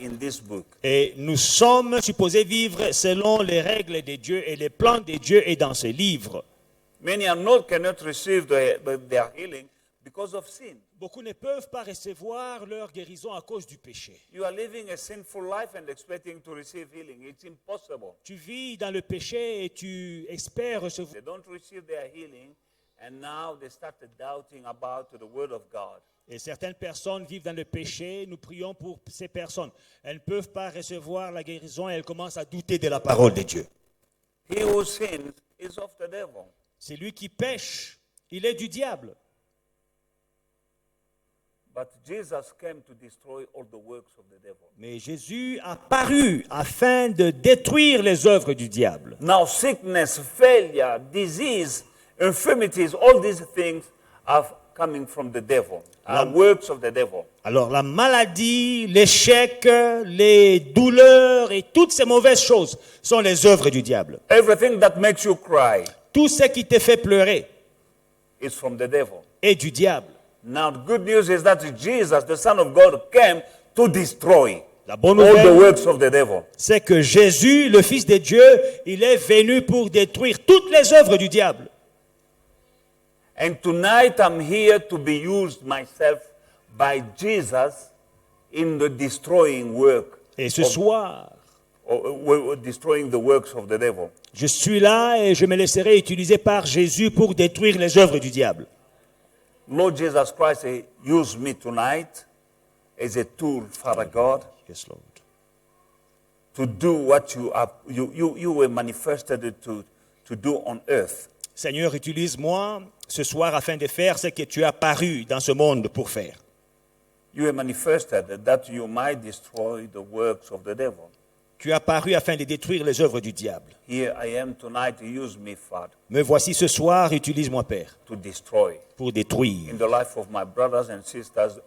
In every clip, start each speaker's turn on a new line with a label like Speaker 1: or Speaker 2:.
Speaker 1: in this book.
Speaker 2: Et nous sommes supposés vivre selon les règles de Dieu et les plans de Dieu est dans ce livre.
Speaker 1: Many cannot receive their healing because of sin.
Speaker 2: Beaucoup ne peuvent pas recevoir leur guérison à cause du péché.
Speaker 1: You are living a sinful life and expecting to receive healing. It's impossible.
Speaker 2: Tu vis dans le péché et tu espères recevoir.
Speaker 1: They don't receive their healing, and now they started doubting about the word of God.
Speaker 2: Et certaines personnes vivent dans le péché. Nous prions pour ces personnes. Elles ne peuvent pas recevoir la guérison et elles commencent à douter de la parole de Dieu.
Speaker 1: He who sins is of the devil.
Speaker 2: C'est lui qui pêche. Il est du diable.
Speaker 1: But Jesus came to destroy all the works of the devil.
Speaker 2: Mais Jésus a paru afin de détruire les œuvres du diable.
Speaker 1: Now sickness, failure, disease, infirmities, all these things are coming from the devil, are works of the devil.
Speaker 2: Alors la maladie, l'échec, les douleurs et toutes ces mauvaises choses sont les œuvres du diable.
Speaker 1: Everything that makes you cry
Speaker 2: Tout ce qui te fait pleurer
Speaker 1: is from the devil.
Speaker 2: est du diable.
Speaker 1: Now the good news is that Jesus, the Son of God, came to destroy
Speaker 2: La bonne
Speaker 1: all the
Speaker 2: nouvelle,
Speaker 1: works of the devil.
Speaker 2: c'est que Jésus, le Fils de Dieu, il est venu pour détruire toutes les œuvres du diable.
Speaker 1: And tonight I'm here to be used myself by Jesus in the destroying work.
Speaker 2: Et ce soir,
Speaker 1: Destroying the works of the devil.
Speaker 2: je suis là et je me laisserai utiliser par Jésus pour détruire les œuvres du diable.
Speaker 1: Lord Jesus Christ, use me tonight as a tool, Father God,
Speaker 2: Yes, Lord.
Speaker 1: to do what you were manifested to do on earth.
Speaker 2: Seigneur, utilise-moi ce soir afin de faire ce que tu as paru dans ce monde pour faire.
Speaker 1: You were manifested that you might destroy the works of the devil.
Speaker 2: Tu as paru afin de détruire les œuvres du diable.
Speaker 1: Here I am tonight. Use me, Father,
Speaker 2: Me voici ce soir, utilise-moi, Père,
Speaker 1: to destroy
Speaker 2: pour détruire
Speaker 1: in the life of my brothers and sisters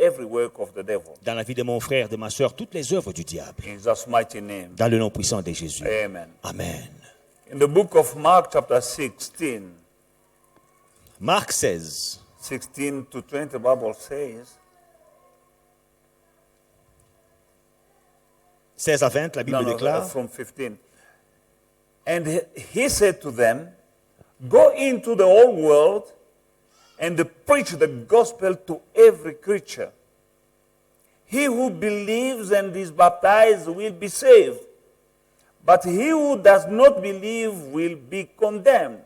Speaker 1: every work of the devil.
Speaker 2: dans la vie de mon frère, de ma soeur, toutes les œuvres du diable.
Speaker 1: In Jesus' mighty name.
Speaker 2: Dans le nom puissant de Jésus.
Speaker 1: Amen.
Speaker 2: Amen.
Speaker 1: In the book of Mark, chapter 16,
Speaker 2: Marc 16,
Speaker 1: 16 to 20, the Bible says,
Speaker 2: 16 à 20, la Bible déclare.
Speaker 1: from 15. And he said to them, go into the whole world and preach the gospel to every creature. He who believes and is baptized will be saved, but he who does not believe will be condemned.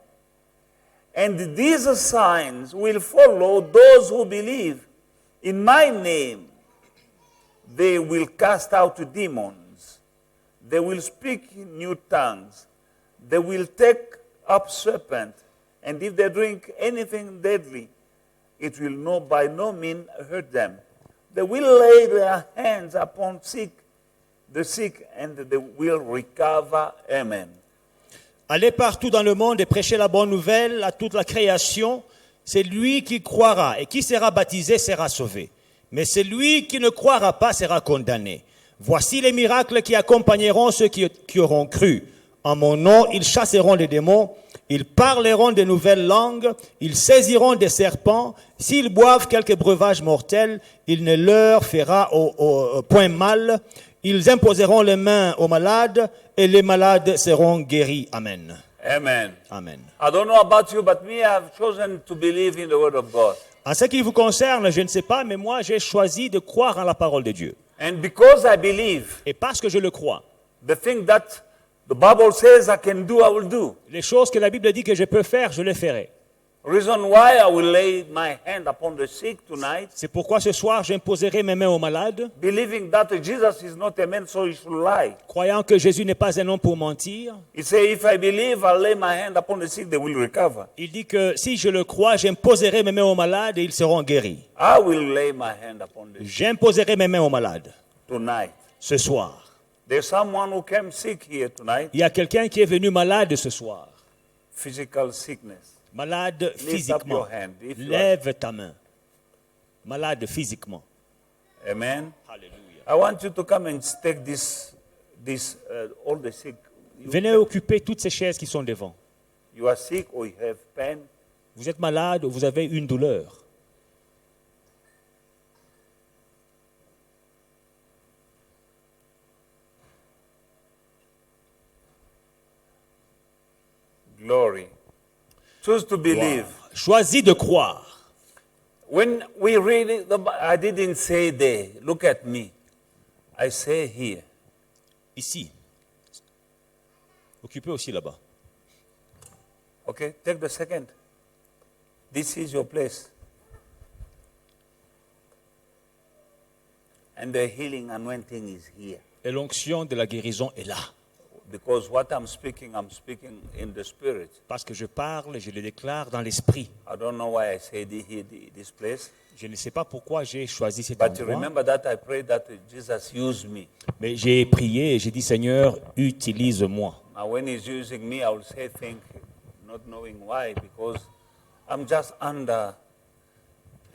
Speaker 1: And these signs will follow those who believe. In my name, they will cast out demons. They will speak new tongues. They will take up serpents. And if they drink anything deadly, it will by no means hurt them. They will lay their hands upon the sick, and they will recover. Amen.
Speaker 2: Allez partout dans le monde et prêchez la bonne nouvelle à toute la création. C'est lui qui croira et qui sera baptisé sera sauvé. Mais celui qui ne croira pas sera condamné. Voici les miracles qui accompagneront ceux qui auront cru. En mon nom, ils chasseront les démons, ils parleront de nouvelles langues, ils saisiront des serpents. S'ils boivent quelques breuvages mortels, il ne leur fera au point mal. Ils imposeront les mains aux malades et les malades seront guéris. Amen.
Speaker 1: Amen.
Speaker 2: Amen.
Speaker 1: I don't know about you, but me, I have chosen to believe in the word of God.
Speaker 2: En ce qui vous concerne, je ne sais pas, mais moi, j'ai choisi de croire en la parole de Dieu.
Speaker 1: And because I believe,
Speaker 2: Et parce que je le crois,
Speaker 1: the thing that the Bible says I can do, I will do.
Speaker 2: les choses que la Bible dit que je peux faire, je les ferai.
Speaker 1: Reason why I will lay my hand upon the sick tonight,
Speaker 2: C'est pourquoi ce soir, j'imposerai mes mains aux malades,
Speaker 1: believing that Jesus is not a man, so he should lie.
Speaker 2: croyant que Jésus n'est pas un homme pour mentir.
Speaker 1: He said, if I believe, I'll lay my hand upon the sick, they will recover.
Speaker 2: Il dit que si je le crois, j'imposerai mes mains aux malades et ils seront guéris.
Speaker 1: I will lay my hand upon the sick
Speaker 2: J'imposerai mes mains aux malades
Speaker 1: tonight.
Speaker 2: ce soir.
Speaker 1: There's someone who came sick here tonight,
Speaker 2: Il y a quelqu'un qui est venu malade ce soir.
Speaker 1: physical sickness.
Speaker 2: Malade
Speaker 1: Lift up
Speaker 2: physiquement.
Speaker 1: your hand if you are.
Speaker 2: Lève ta main. Malade physiquement.
Speaker 1: Amen.
Speaker 2: Alléluia.
Speaker 1: I want you to come and take all the sick.
Speaker 2: Venez occuper toutes ces chaises qui sont devant.
Speaker 1: You are sick or you have pain.
Speaker 2: Vous êtes malade ou vous avez une douleur.
Speaker 1: Glory. Choose to believe.
Speaker 2: Choisis de croire.
Speaker 1: When we read it, I didn't say there. Look at me. I say here.
Speaker 2: Ici. Occupez aussi là-bas.
Speaker 1: Okay, take the second. This is your place. And the healing anointing is here.
Speaker 2: Et l'onction de la guérison est là.
Speaker 1: Because what I'm speaking in the spirit.
Speaker 2: Parce que je parle et je le déclare dans l'esprit.
Speaker 1: I don't know why I say this place.
Speaker 2: Je ne sais pas pourquoi j'ai choisi cet
Speaker 1: But you
Speaker 2: endroit.
Speaker 1: remember that I prayed that Jesus used me.
Speaker 2: Mais j'ai prié et j'ai dit, Seigneur, utilise-moi.
Speaker 1: Now when he's using me, I will say thank you, not knowing why, because I'm just under.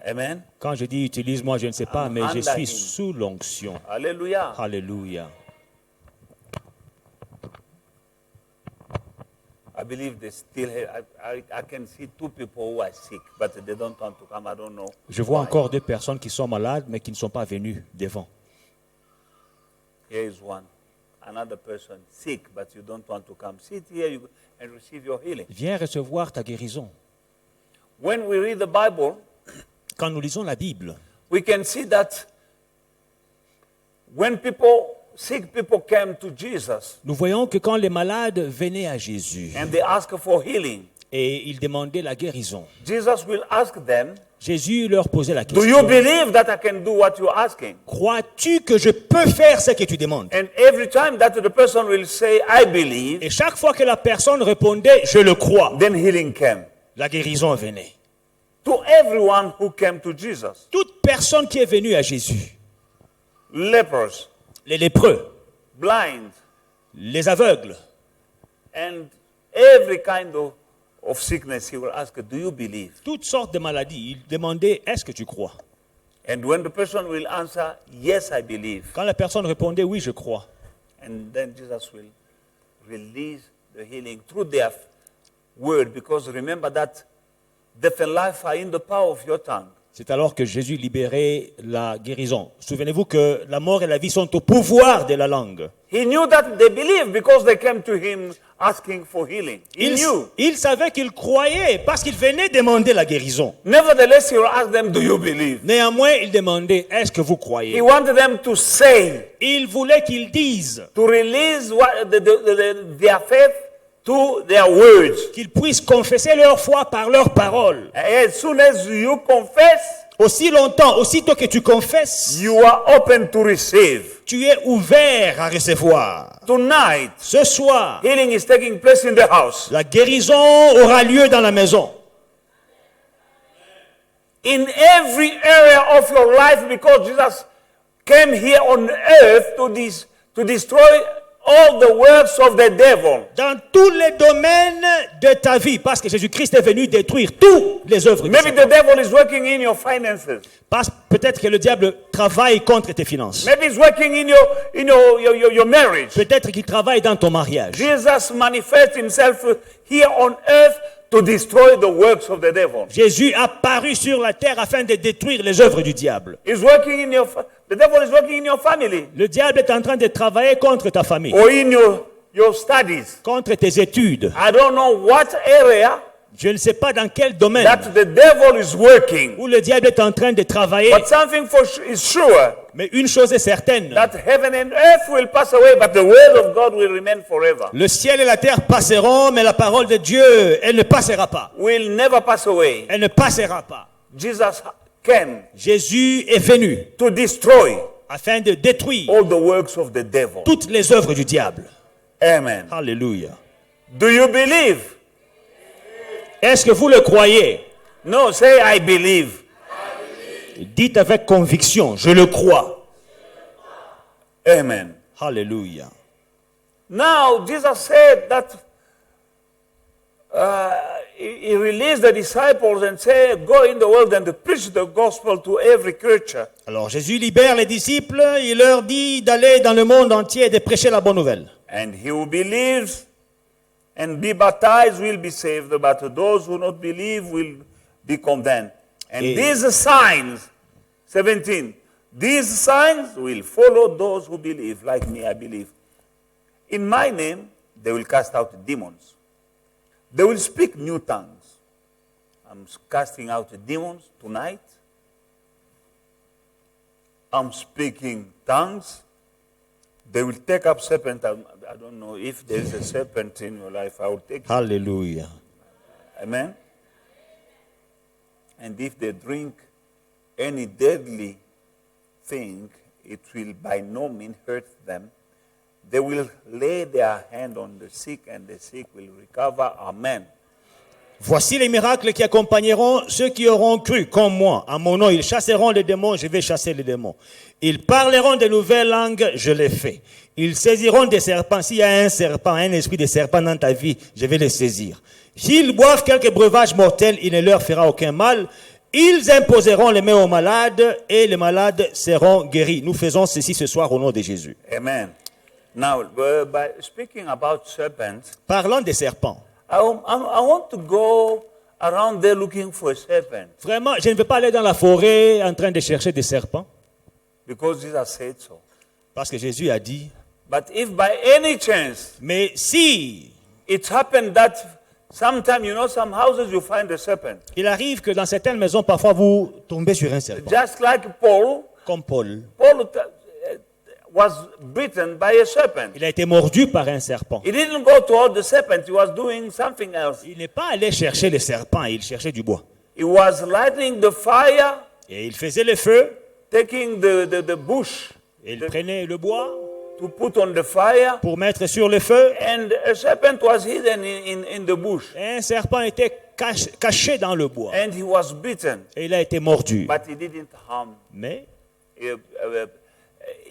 Speaker 1: Amen.
Speaker 2: Quand je dis utilise-moi, je ne sais pas, mais je
Speaker 1: under
Speaker 2: suis
Speaker 1: him.
Speaker 2: sous l'onction.
Speaker 1: Hallelujah.
Speaker 2: Alléluia.
Speaker 1: I believe they still have, I can see two people who are sick, but they don't want to come. I don't know.
Speaker 2: Je vois
Speaker 1: why.
Speaker 2: encore 2 personnes qui sont malades, mais qui ne sont pas venues devant.
Speaker 1: Here is one. Another person sick, but you don't want to come. Sit here and receive your healing.
Speaker 2: Viens recevoir ta guérison.
Speaker 1: When we read the Bible,
Speaker 2: Quand nous lisons la Bible,
Speaker 1: we can see that when sick people came to Jesus
Speaker 2: nous voyons que quand les malades venaient à Jésus
Speaker 1: and they asked for healing,
Speaker 2: et ils demandaient la guérison,
Speaker 1: Jesus will ask them,
Speaker 2: Jésus leur posait la
Speaker 1: do you
Speaker 2: question,
Speaker 1: believe that I can do what you're asking?
Speaker 2: crois-tu que je peux faire ce que tu demandes?
Speaker 1: And every time that the person will say, I believe,
Speaker 2: Et chaque fois que la personne répondait, je le crois,
Speaker 1: then healing came.
Speaker 2: la guérison venait.
Speaker 1: To everyone who came to Jesus.
Speaker 2: Toute personne qui est venue à Jésus,
Speaker 1: Lepers,
Speaker 2: les lépreux,
Speaker 1: blind,
Speaker 2: les aveugles,
Speaker 1: and every kind of sickness, he will ask, do you believe?
Speaker 2: toutes sortes de maladies, il demandait, est-ce que tu crois?
Speaker 1: And when the person will answer, yes, I believe,
Speaker 2: Quand la personne répondait, oui, je crois,
Speaker 1: and then Jesus will release the healing through their word, because remember that death and life are in the power of your tongue.
Speaker 2: c'est alors que Jésus libérait la guérison. Souvenez-vous que la mort et la vie sont au pouvoir de la langue.
Speaker 1: He knew that they believed because they came to him asking for healing. He knew.
Speaker 2: Il savait qu'ils croyaient parce qu'ils venaient demander la guérison.
Speaker 1: Nevertheless, he will ask them, do you believe?
Speaker 2: Néanmoins, il demandait, est-ce que vous
Speaker 1: He
Speaker 2: croyez?
Speaker 1: wanted them to say,
Speaker 2: Il voulait qu'ils disent,
Speaker 1: to release their faith to their words.
Speaker 2: qu'ils puissent confesser leur foi par leurs paroles.
Speaker 1: As soon as you confess,
Speaker 2: Aussi longtemps, aussitôt que tu confesses,
Speaker 1: you are open to receive.
Speaker 2: tu es ouvert à recevoir.
Speaker 1: Tonight,
Speaker 2: Ce soir,
Speaker 1: healing is taking place in the house.
Speaker 2: la guérison aura lieu dans la maison.
Speaker 1: In every area of your life, because Jesus came here on earth to destroy all the works of the devil.
Speaker 2: Dans tous les domaines de ta vie, parce que Jésus-Christ est venu détruire toutes les œuvres du
Speaker 1: Maybe
Speaker 2: Satan.
Speaker 1: the devil is working in your finances.
Speaker 2: Parce peut-être que le diable travaille contre tes finances.
Speaker 1: Maybe he's working in your marriage.
Speaker 2: Peut-être qu'il travaille dans ton mariage.
Speaker 1: Jesus manifests himself here on earth to destroy the works of the devil.
Speaker 2: Jésus a paru sur la terre afin de détruire les œuvres du diable.
Speaker 1: The devil is working in your family
Speaker 2: Le diable est en train de travailler contre ta famille,
Speaker 1: or in your studies.
Speaker 2: contre tes études.
Speaker 1: I don't know what area
Speaker 2: Je ne sais pas dans quel domaine
Speaker 1: that the devil is working,
Speaker 2: où le diable est en train de travailler,
Speaker 1: but something is sure,
Speaker 2: mais une chose est certaine.
Speaker 1: that heaven and earth will pass away, but the word of God will remain forever.
Speaker 2: Le ciel et la terre passeront, mais la parole de Dieu, elle ne passera pas.
Speaker 1: Will never pass away.
Speaker 2: Elle ne passera pas.
Speaker 1: Jesus came
Speaker 2: Jésus est venu
Speaker 1: to destroy
Speaker 2: afin de détruire
Speaker 1: all the works of the devil.
Speaker 2: toutes les œuvres du diable.
Speaker 1: Amen.
Speaker 2: Alléluia.
Speaker 1: Do you believe?
Speaker 2: Est-ce que vous le croyez?
Speaker 1: No, say I believe.
Speaker 2: Dites avec conviction, je le crois.
Speaker 1: Amen.
Speaker 2: Alléluia.
Speaker 1: Now, Jesus said that he released the disciples and said, go in the world and preach the gospel to every creature.
Speaker 2: Alors Jésus libère les disciples, il leur dit d'aller dans le monde entier et de prêcher la bonne nouvelle.
Speaker 1: And he who believes and be baptized will be saved, but those who not believe will be condemned. And these signs, 17, these signs will follow those who believe, like me, I believe. In my name, they will cast out demons. They will speak new tongues. I'm casting out demons tonight. I'm speaking tongues. They will take up serpent. I don't know if there is a serpent in your life. I will take it.
Speaker 2: Alléluia.
Speaker 1: Amen. And if they drink any deadly thing, it will by no means hurt them. They will lay their hand on the sick and the sick will recover. Amen.
Speaker 2: Voici les miracles qui accompagneront ceux qui auront cru, comme moi. À mon nom, ils chasseront les démons, je vais chasser les démons. Ils parleront de nouvelles langues, je les fais. Ils saisiront des serpents. S'il y a un serpent, un esprit de serpent dans ta vie, je vais les saisir. S'ils boivent quelques breuvages mortels, il ne leur fera aucun mal. Ils imposeront les mains aux malades et les malades seront guéris. Nous faisons ceci ce soir au nom de Jésus.
Speaker 1: Amen. Now, by speaking about serpents,
Speaker 2: Parlons des serpents.
Speaker 1: I want to go around there looking for a serpent
Speaker 2: Vraiment, je ne veux pas aller dans la forêt en train de chercher des serpents.
Speaker 1: because Jesus said so.
Speaker 2: Parce que Jésus a dit,
Speaker 1: But if by any chance
Speaker 2: mais si
Speaker 1: it happened that sometime, some houses you find a serpent,
Speaker 2: il arrive que dans certaines maisons, parfois vous tombez sur un serpent.
Speaker 1: just like Paul
Speaker 2: Comme Paul,
Speaker 1: was bitten by a serpent.
Speaker 2: il a été mordu par un serpent.
Speaker 1: He didn't go toward the serpent, he was doing something else.
Speaker 2: Il n'est pas allé chercher le serpent, il cherchait du bois.
Speaker 1: He was lighting the fire,
Speaker 2: Et il faisait le feu,
Speaker 1: taking the bush
Speaker 2: et il prenait le bois
Speaker 1: to put on the fire,
Speaker 2: pour mettre sur le feu.
Speaker 1: and a serpent was hidden in the bush,
Speaker 2: Et un serpent était caché dans le bois.
Speaker 1: and he was bitten,
Speaker 2: Et il a été mordu.
Speaker 1: but he didn't harm.
Speaker 2: Mais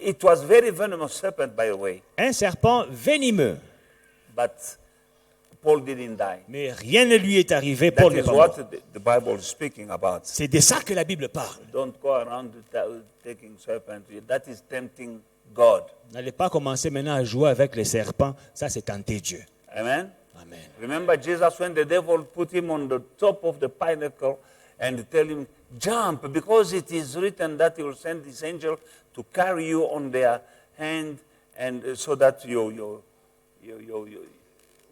Speaker 1: It was very venomous serpent, by the way,
Speaker 2: un serpent venimeux.
Speaker 1: but Paul didn't die.
Speaker 2: Mais rien ne lui est arrivé.
Speaker 1: That
Speaker 2: Paul n'est
Speaker 1: is
Speaker 2: pas
Speaker 1: what
Speaker 2: mort.
Speaker 1: the Bible is speaking about.
Speaker 2: C'est de ça que la Bible parle.
Speaker 1: Don't go around taking serpent. That is tempting God.
Speaker 2: N'allez pas commencer maintenant à jouer avec les serpents. Ça, c'est tenter Dieu.
Speaker 1: Amen.
Speaker 2: Amen.
Speaker 1: Remember Jesus when the devil put him on the top of the pinnacle and tell him, jump, because it is written that he will send his angel to carry you on their hand, and so that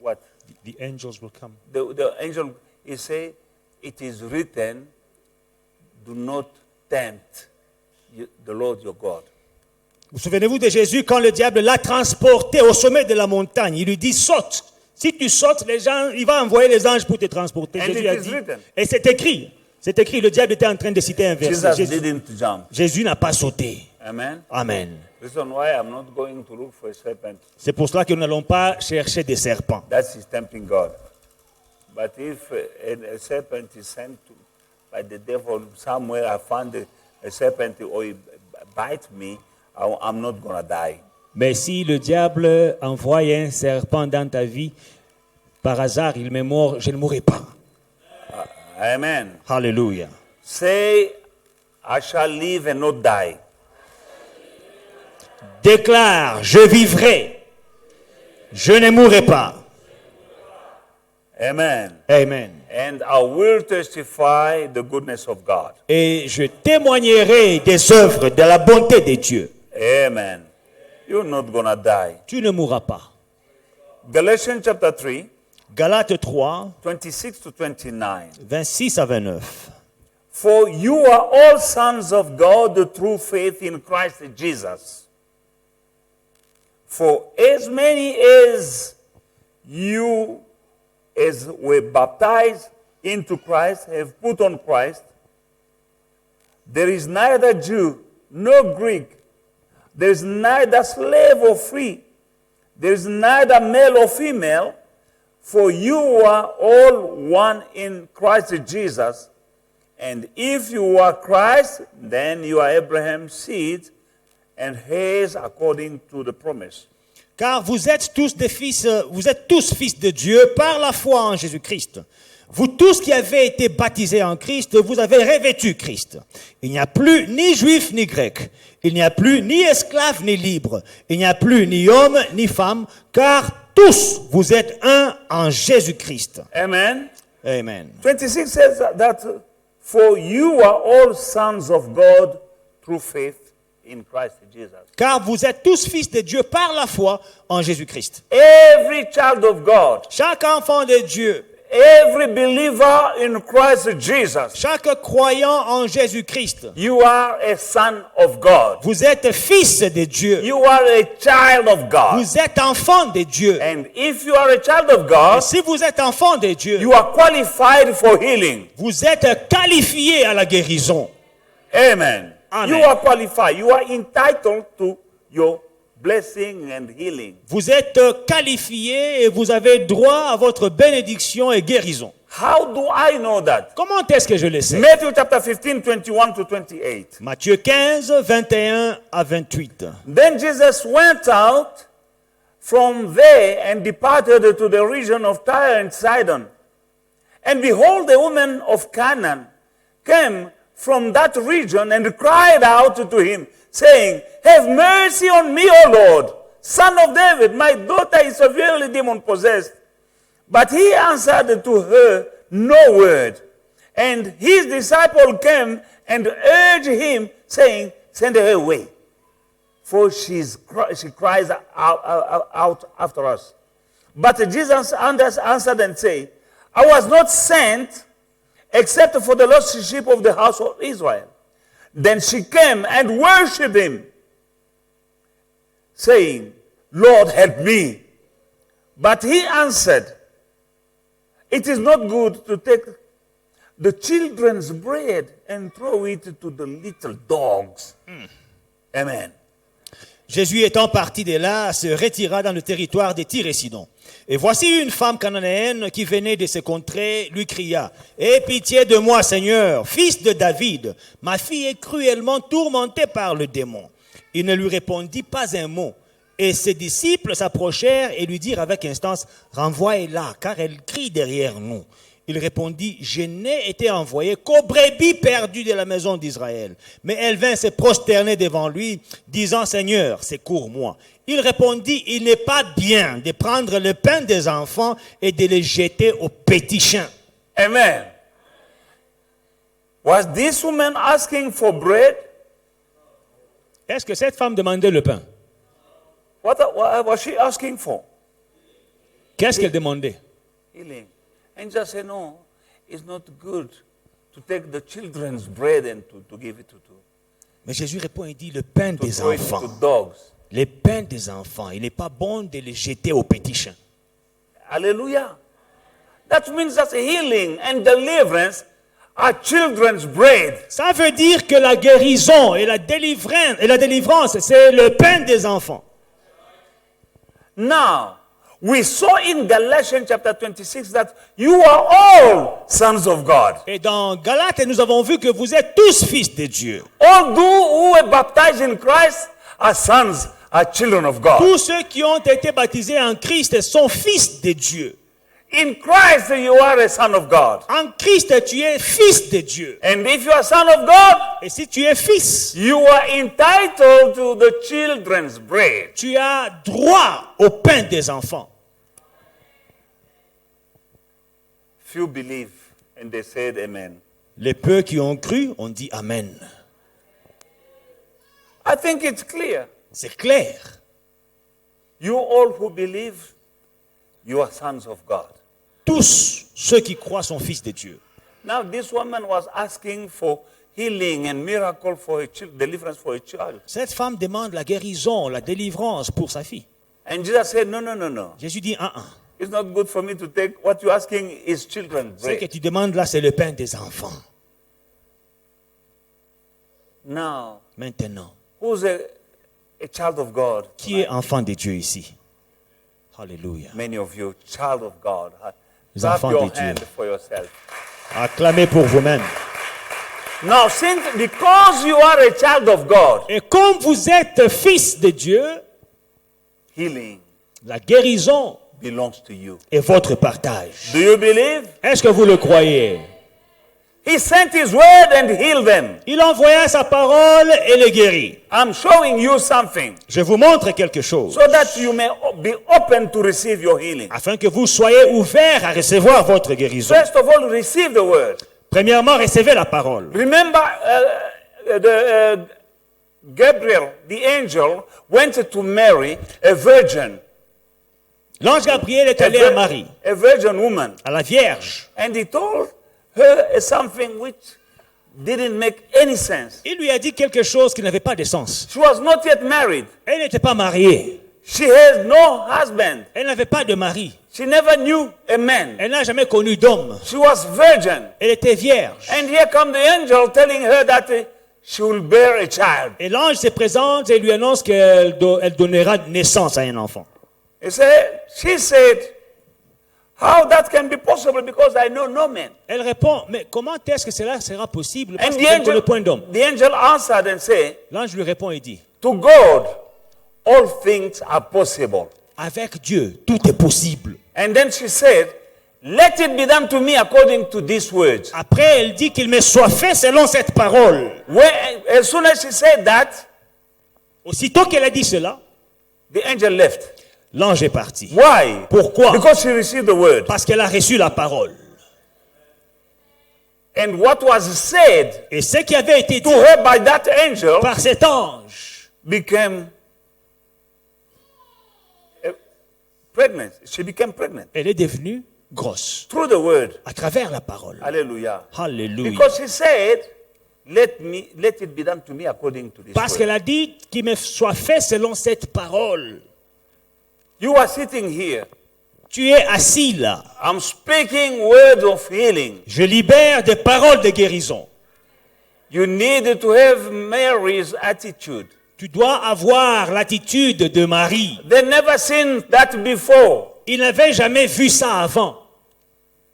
Speaker 1: what?
Speaker 2: The angels will come.
Speaker 1: The angel, he say, it is written, do not tempt the Lord your God.
Speaker 2: Vous souvenez-vous de Jésus quand le diable l'a transporté au sommet de la montagne. Il lui dit, saute. Si tu sautes, les gens, il va envoyer les anges pour te transporter.
Speaker 1: And
Speaker 2: Jésus
Speaker 1: it
Speaker 2: a
Speaker 1: is
Speaker 2: dit.
Speaker 1: written.
Speaker 2: Et c'est écrit. C'est écrit. Le diable était en train de citer un verset.
Speaker 1: Jesus didn't jump.
Speaker 2: Jésus n'a pas sauté.
Speaker 1: Amen.
Speaker 2: Amen.
Speaker 1: Reason why I'm not going to look for a serpent.
Speaker 2: C'est pour cela que nous n'allons pas chercher des serpents.
Speaker 1: That is tempting God. But if a serpent is sent by the devil somewhere, I found a serpent or he bite me, I'm not going to die.
Speaker 2: Mais si le diable envoie un serpent dans ta vie, par hasard, il me mord, je ne mourrai pas.
Speaker 1: Amen.
Speaker 2: Alléluia.
Speaker 1: Say, I shall live and not die.
Speaker 2: Déclare, je vivrai, je ne mourrai pas.
Speaker 1: Amen.
Speaker 2: Amen.
Speaker 1: And I will testify the goodness of God.
Speaker 2: Et je témoignerai des œuvres de la bonté de Dieu.
Speaker 1: Amen. You're not going to die.
Speaker 2: Tu ne mourras pas.
Speaker 1: Galatians chapter 3,
Speaker 2: Galates 3,
Speaker 1: 26 to 29.
Speaker 2: 26 à 29.
Speaker 1: For you are all sons of God through faith in Christ Jesus. For as many as you as were baptized into Christ have put on Christ, there is neither Jew nor Greek, there is neither slave or free, there is neither male or female, for you are all one in Christ Jesus. And if you are Christ, then you are Abraham's seed and heirs according to the promise.
Speaker 2: Car vous êtes tous fils de Dieu par la foi en Jésus-Christ. Vous tous qui avez été baptisés en Christ, vous avez revêtu Christ. Il n'y a plus ni juif ni grec. Il n'y a plus ni esclave ni libre. Il n'y a plus ni homme ni femme, car tous vous êtes un en Jésus-Christ.
Speaker 1: Amen.
Speaker 2: Amen.
Speaker 1: 26 says that for you are all sons of God through faith in Christ Jesus.
Speaker 2: Car vous êtes tous fils de Dieu par la foi en Jésus-Christ.
Speaker 1: Every child of God,
Speaker 2: Chaque enfant de Dieu,
Speaker 1: Every believer in Christ Jesus,
Speaker 2: Chaque croyant en Jésus-Christ,
Speaker 1: you are a son of God.
Speaker 2: vous êtes fils de Dieu.
Speaker 1: You are a child of God.
Speaker 2: Vous êtes enfant de Dieu.
Speaker 1: And if you are a child of
Speaker 2: Et
Speaker 1: God,
Speaker 2: si vous êtes enfant de Dieu,
Speaker 1: you are qualified for healing.
Speaker 2: vous êtes qualifié à la guérison.
Speaker 1: Amen.
Speaker 2: Amen.
Speaker 1: You are qualified. You are entitled to your blessing and healing.
Speaker 2: Vous êtes qualifié et vous avez droit à votre bénédiction et guérison.
Speaker 1: How do I know that?
Speaker 2: Comment est-ce que je le sais?
Speaker 1: Matthew chapter 15, 21 to 28.
Speaker 2: Matthieu 15, 21 à 28.
Speaker 1: Then Jesus went out from there and departed to the region of Tyre and Sidon. And behold, the woman of Canaan came from that region and cried out to him, saying, Have mercy on me, O Lord, son of David. My daughter is severely demon-possessed. But he answered to her no word. And his disciple came and urged him, saying, Send her away, for she cries out after us. But Jesus answered and said, I was not sent except for the lost sheep of the house of Israel. Then she came and worshipped him, saying, Lord, help me. But he answered, It is not good to take the children's bread and throw it to the little dogs. Amen.
Speaker 2: Jésus étant parti de là, se retira dans le territoire des Tyr et Sidon. Et voici une femme cananéenne qui venait de ces contrées, lui cria, « Aie pitié de moi, Seigneur, fils de David, ma fille est cruellement tourmentée par le démon. » Il ne lui répondit pas un mot. Et ses disciples s'approchèrent et lui dirent avec instance, « Renvoyez-la, car elle crie derrière nous. » Il répondit, « Je n'ai été envoyé qu'aux brebis perdues de la maison d'Israël. » Mais elle vint se prosterner devant lui, disant, « Seigneur, secours-moi. » Il répondit, « Il n'est pas bien de prendre le pain des enfants et de le jeter aux petits chiens. »
Speaker 1: Amen. Was this woman asking for bread?
Speaker 2: Est-ce que cette femme demandait le pain?
Speaker 1: What was she asking for?
Speaker 2: Qu'est-ce qu'elle demandait?
Speaker 1: Healing. And just say, no, it's not good to take the children's bread and to give it to
Speaker 2: Mais Jésus répond et dit, le pain des
Speaker 1: throw it
Speaker 2: enfants.
Speaker 1: to dogs.
Speaker 2: Le pain des enfants, il n'est pas bon de le jeter aux petits chiens.
Speaker 1: Hallelujah. That means that healing and deliverance are children's bread.
Speaker 2: Ça veut dire que la guérison et la délivrance, c'est le pain des enfants.
Speaker 1: Now, we saw in Galatians chapter 26 that you are all sons of God.
Speaker 2: Et dans Galates, nous avons vu que vous êtes tous fils de Dieu.
Speaker 1: All who were baptized in Christ are sons, are children of God.
Speaker 2: Tous ceux qui ont été baptisés en Christ sont fils de Dieu.
Speaker 1: In Christ, you are a son of God.
Speaker 2: En Christ, tu es fils de Dieu.
Speaker 1: And if you are a son of God,
Speaker 2: Et si tu es fils,
Speaker 1: you are entitled to the children's bread.
Speaker 2: tu as droit au pain des enfants.
Speaker 1: Few believe and they said amen.
Speaker 2: Les peu qui ont cru ont dit Amen.
Speaker 1: I think it's clear.
Speaker 2: C'est clair.
Speaker 1: You all who believe, you are sons of God.
Speaker 2: Tous ceux qui croient sont fils de Dieu.
Speaker 1: Now this woman was asking for healing and miracle for a child, deliverance for a child.
Speaker 2: Cette femme demande la guérison, la délivrance pour sa fille.
Speaker 1: And Jesus said, no, no, no, no.
Speaker 2: Jésus dit
Speaker 1: It's not good for me to take what you're asking is children's
Speaker 2: Ce que
Speaker 1: bread.
Speaker 2: tu demandes là, c'est le pain des enfants.
Speaker 1: Now,
Speaker 2: Maintenant,
Speaker 1: who's a child of God?
Speaker 2: qui est enfant de Dieu ici? Alléluia.
Speaker 1: Many of you, child of God.
Speaker 2: Les
Speaker 1: Clap
Speaker 2: enfants
Speaker 1: your
Speaker 2: de Dieu.
Speaker 1: hand for yourself.
Speaker 2: Acclamez pour vous-même.
Speaker 1: Now, since because you are a child of God,
Speaker 2: Et comme vous êtes fils de Dieu,
Speaker 1: healing
Speaker 2: la guérison
Speaker 1: belongs to you.
Speaker 2: est votre partage.
Speaker 1: Do you believe?
Speaker 2: Est-ce que vous le croyez?
Speaker 1: He sent his word and healed them.
Speaker 2: Il envoya sa parole et le guérit.
Speaker 1: I'm showing you something
Speaker 2: Je vous montre quelque chose,
Speaker 1: so that you may be open to receive your healing.
Speaker 2: afin que vous soyez ouverts à recevoir votre guérison.
Speaker 1: First of all, receive the word.
Speaker 2: Premièrement, recevez la parole.
Speaker 1: Remember, Gabriel, the angel, went to Mary, a virgin.
Speaker 2: L'ange Gabriel est allé à Marie,
Speaker 1: a virgin woman,
Speaker 2: à la Vierge.
Speaker 1: and he told her something which didn't make any sense.
Speaker 2: Il lui a dit quelque chose qui n'avait pas de sens.
Speaker 1: She was not yet married.
Speaker 2: Elle n'était pas mariée.
Speaker 1: She has no husband.
Speaker 2: Elle n'avait pas de mari.
Speaker 1: She never knew a man.
Speaker 2: Elle n'a jamais connu d'homme.
Speaker 1: She was virgin.
Speaker 2: Elle était vierge.
Speaker 1: And here come the angel telling her that she will bear a child.
Speaker 2: Et l'ange se présente et lui annonce qu'elle elle donnera naissance à un enfant.
Speaker 1: She said, how that can be possible because I know no man.
Speaker 2: Elle répond, mais comment est-ce que cela sera possible? Parce
Speaker 1: And
Speaker 2: que je ne connais point d'homme.
Speaker 1: the angel answered and said,
Speaker 2: L'ange lui répond et dit,
Speaker 1: to God, all things are possible.
Speaker 2: avec Dieu, tout est possible.
Speaker 1: And then she said, let it be done to me according to these words.
Speaker 2: Après, elle dit qu'il me soit fait selon cette parole.
Speaker 1: As soon as she said that,
Speaker 2: Aussitôt qu'elle a dit cela,
Speaker 1: the angel left.
Speaker 2: l'ange est parti.
Speaker 1: Why?
Speaker 2: Pourquoi?
Speaker 1: Because she received the word.
Speaker 2: Parce qu'elle a reçu la parole.
Speaker 1: And what was said
Speaker 2: Et ce qui avait été
Speaker 1: to
Speaker 2: dit
Speaker 1: her by that angel
Speaker 2: par cet ange
Speaker 1: became pregnant. She became pregnant
Speaker 2: elle est devenue grosse
Speaker 1: through the word.
Speaker 2: à travers la parole.
Speaker 1: Hallelujah.
Speaker 2: Alléluia.
Speaker 1: Because she said, let it be done to me according to this
Speaker 2: Parce
Speaker 1: word.
Speaker 2: qu'elle a dit qu'il me soit fait selon cette parole.
Speaker 1: You are sitting here.
Speaker 2: Tu es assis là.
Speaker 1: I'm speaking words of healing.
Speaker 2: Je libère des paroles de guérison.
Speaker 1: You need to have Mary's attitude.
Speaker 2: Tu dois avoir l'attitude de Marie.
Speaker 1: They never seen that before.
Speaker 2: Ils n'avaient jamais vu ça avant.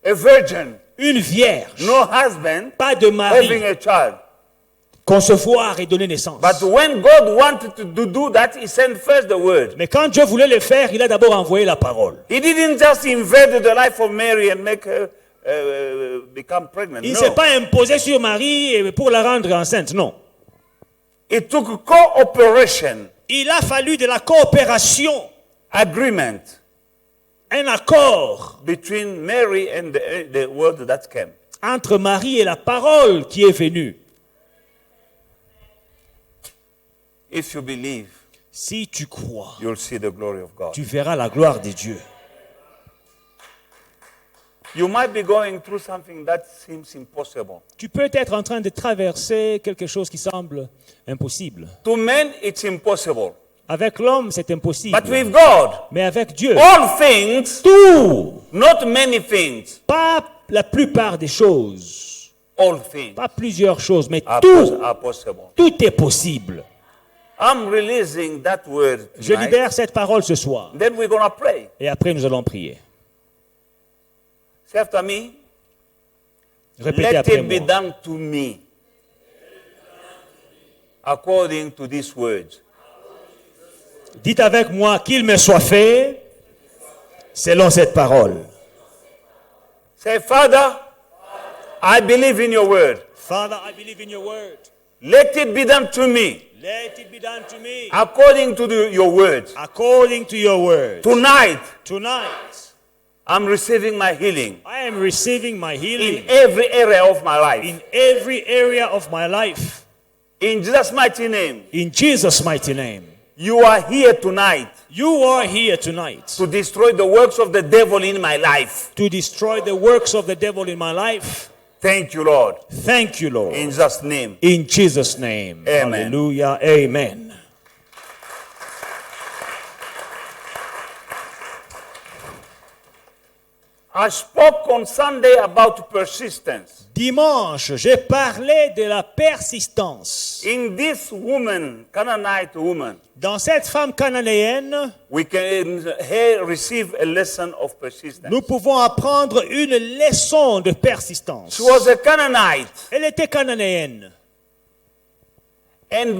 Speaker 1: A virgin,
Speaker 2: Une vierge,
Speaker 1: no husband,
Speaker 2: pas de
Speaker 1: having
Speaker 2: mari,
Speaker 1: a child.
Speaker 2: concevoir et donner naissance.
Speaker 1: But when God wanted to do that, He sent first the word.
Speaker 2: Mais quand Dieu voulait le faire, il a d'abord envoyé la parole.
Speaker 1: He didn't just invade the life of Mary and make her become pregnant.
Speaker 2: Il ne
Speaker 1: No.
Speaker 2: s'est pas imposé sur Marie pour la rendre enceinte, non.
Speaker 1: It took cooperation,
Speaker 2: Il a fallu de la coopération,
Speaker 1: agreement
Speaker 2: un accord
Speaker 1: between Mary and the word that came.
Speaker 2: entre Marie et la parole qui est venue.
Speaker 1: If you believe,
Speaker 2: Si tu crois,
Speaker 1: you'll see the glory of God.
Speaker 2: tu verras la gloire de Dieu.
Speaker 1: You might be going through something that seems impossible.
Speaker 2: Tu peux être en train de traverser quelque chose qui semble impossible.
Speaker 1: To men, it's impossible.
Speaker 2: Avec l'homme, c'est
Speaker 1: But
Speaker 2: impossible.
Speaker 1: with God,
Speaker 2: Mais avec Dieu,
Speaker 1: all things,
Speaker 2: tout,
Speaker 1: not many things,
Speaker 2: pas la plupart des choses,
Speaker 1: all things
Speaker 2: pas plusieurs choses, mais
Speaker 1: are,
Speaker 2: tout,
Speaker 1: are possible.
Speaker 2: tout est possible.
Speaker 1: I'm releasing that word
Speaker 2: Je
Speaker 1: tonight.
Speaker 2: libère cette parole ce soir.
Speaker 1: Then we're going to pray.
Speaker 2: Et après, nous allons prier.
Speaker 1: Say after me,
Speaker 2: Répétez
Speaker 1: let
Speaker 2: après
Speaker 1: it be
Speaker 2: moi.
Speaker 1: done to me according to these words.
Speaker 2: Dites avec moi qu'il me soit fait selon cette parole.
Speaker 1: Say, Father, I believe in your word.
Speaker 2: Father, I believe in your word.
Speaker 1: Let it be done to me
Speaker 2: Let it be done to me
Speaker 1: according to your words.
Speaker 2: according to your word.
Speaker 1: Tonight,
Speaker 2: Tonight,
Speaker 1: I'm receiving my healing
Speaker 2: I am receiving my
Speaker 1: in
Speaker 2: healing
Speaker 1: every area of my life.
Speaker 2: in every area of my life.
Speaker 1: In Jesus' mighty name,
Speaker 2: In Jesus' mighty name.
Speaker 1: you are here tonight
Speaker 2: You are here tonight
Speaker 1: to destroy the works of the devil in my life.
Speaker 2: to destroy the works of the devil in my life.
Speaker 1: Thank you, Lord.
Speaker 2: Thank you, Lord.
Speaker 1: In Jesus' name.
Speaker 2: In Jesus' name.
Speaker 1: Amen.
Speaker 2: Hallelujah. Amen.
Speaker 1: I spoke on Sunday about persistence.
Speaker 2: Dimanche, j'ai parlé de la persistance.
Speaker 1: In this woman, Canaanite woman,
Speaker 2: Dans cette femme cananéenne,
Speaker 1: we can here receive a lesson of persistence.
Speaker 2: nous pouvons apprendre une leçon de persistance.
Speaker 1: She was a Canaanite,
Speaker 2: Elle était cananéenne,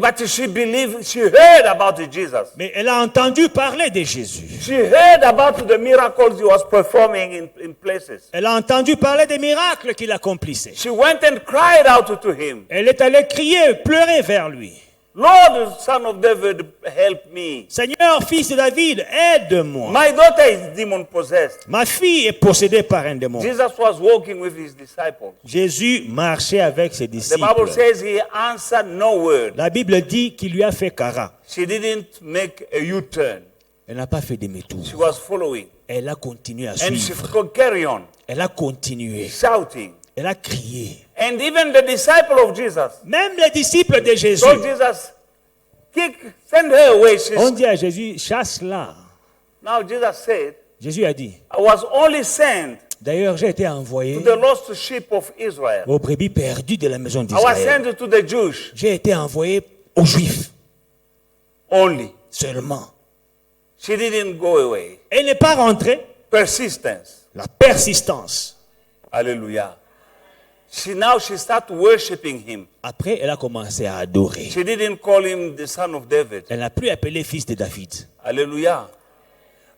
Speaker 1: but she believed, she heard about Jesus.
Speaker 2: mais elle a entendu parler de Jésus.
Speaker 1: She heard about the miracles he was performing in places.
Speaker 2: Elle a entendu parler des miracles qu'il accomplissait.
Speaker 1: She went and cried out to him,
Speaker 2: Elle est allée crier, pleurer vers lui.
Speaker 1: Lord, son of David, help me.
Speaker 2: Seigneur, fils de David, aide-moi.
Speaker 1: My daughter is demon possessed.
Speaker 2: Ma fille est possédée par un démon.
Speaker 1: Jesus was walking with his disciples.
Speaker 2: Jésus marchait avec ses
Speaker 1: The
Speaker 2: disciples.
Speaker 1: Bible says he answered no word.
Speaker 2: La Bible dit qu'il lui a fait cara.
Speaker 1: She didn't make a U-turn.
Speaker 2: Elle n'a pas fait demi-tour.
Speaker 1: She was following.
Speaker 2: Elle a continué à
Speaker 1: And she
Speaker 2: suivre.
Speaker 1: could carry on
Speaker 2: Elle a continué.
Speaker 1: shouting.
Speaker 2: Elle a crié.
Speaker 1: And even the disciple of Jesus
Speaker 2: Même les disciples de Jésus
Speaker 1: told Jesus, send her away.
Speaker 2: ont dit à Jésus, chasse-la.
Speaker 1: Now Jesus said,
Speaker 2: Jésus a dit,
Speaker 1: I was only sent
Speaker 2: d'ailleurs, j'ai été
Speaker 1: to
Speaker 2: envoyé
Speaker 1: the lost sheep of Israel.
Speaker 2: aux brebis perdues de la maison
Speaker 1: I was
Speaker 2: d'Israël.
Speaker 1: sent to the Jews
Speaker 2: J'ai été envoyé aux Juifs
Speaker 1: only.
Speaker 2: seulement.
Speaker 1: She didn't go away.
Speaker 2: Elle n'est pas rentrée.
Speaker 1: Persistence.
Speaker 2: La persistance.
Speaker 1: Hallelujah. Now she started worshiping him.
Speaker 2: Après, elle a commencé à adorer.
Speaker 1: She didn't call him the son of David.
Speaker 2: Elle n'a plus appelé fils de David.
Speaker 1: Hallelujah.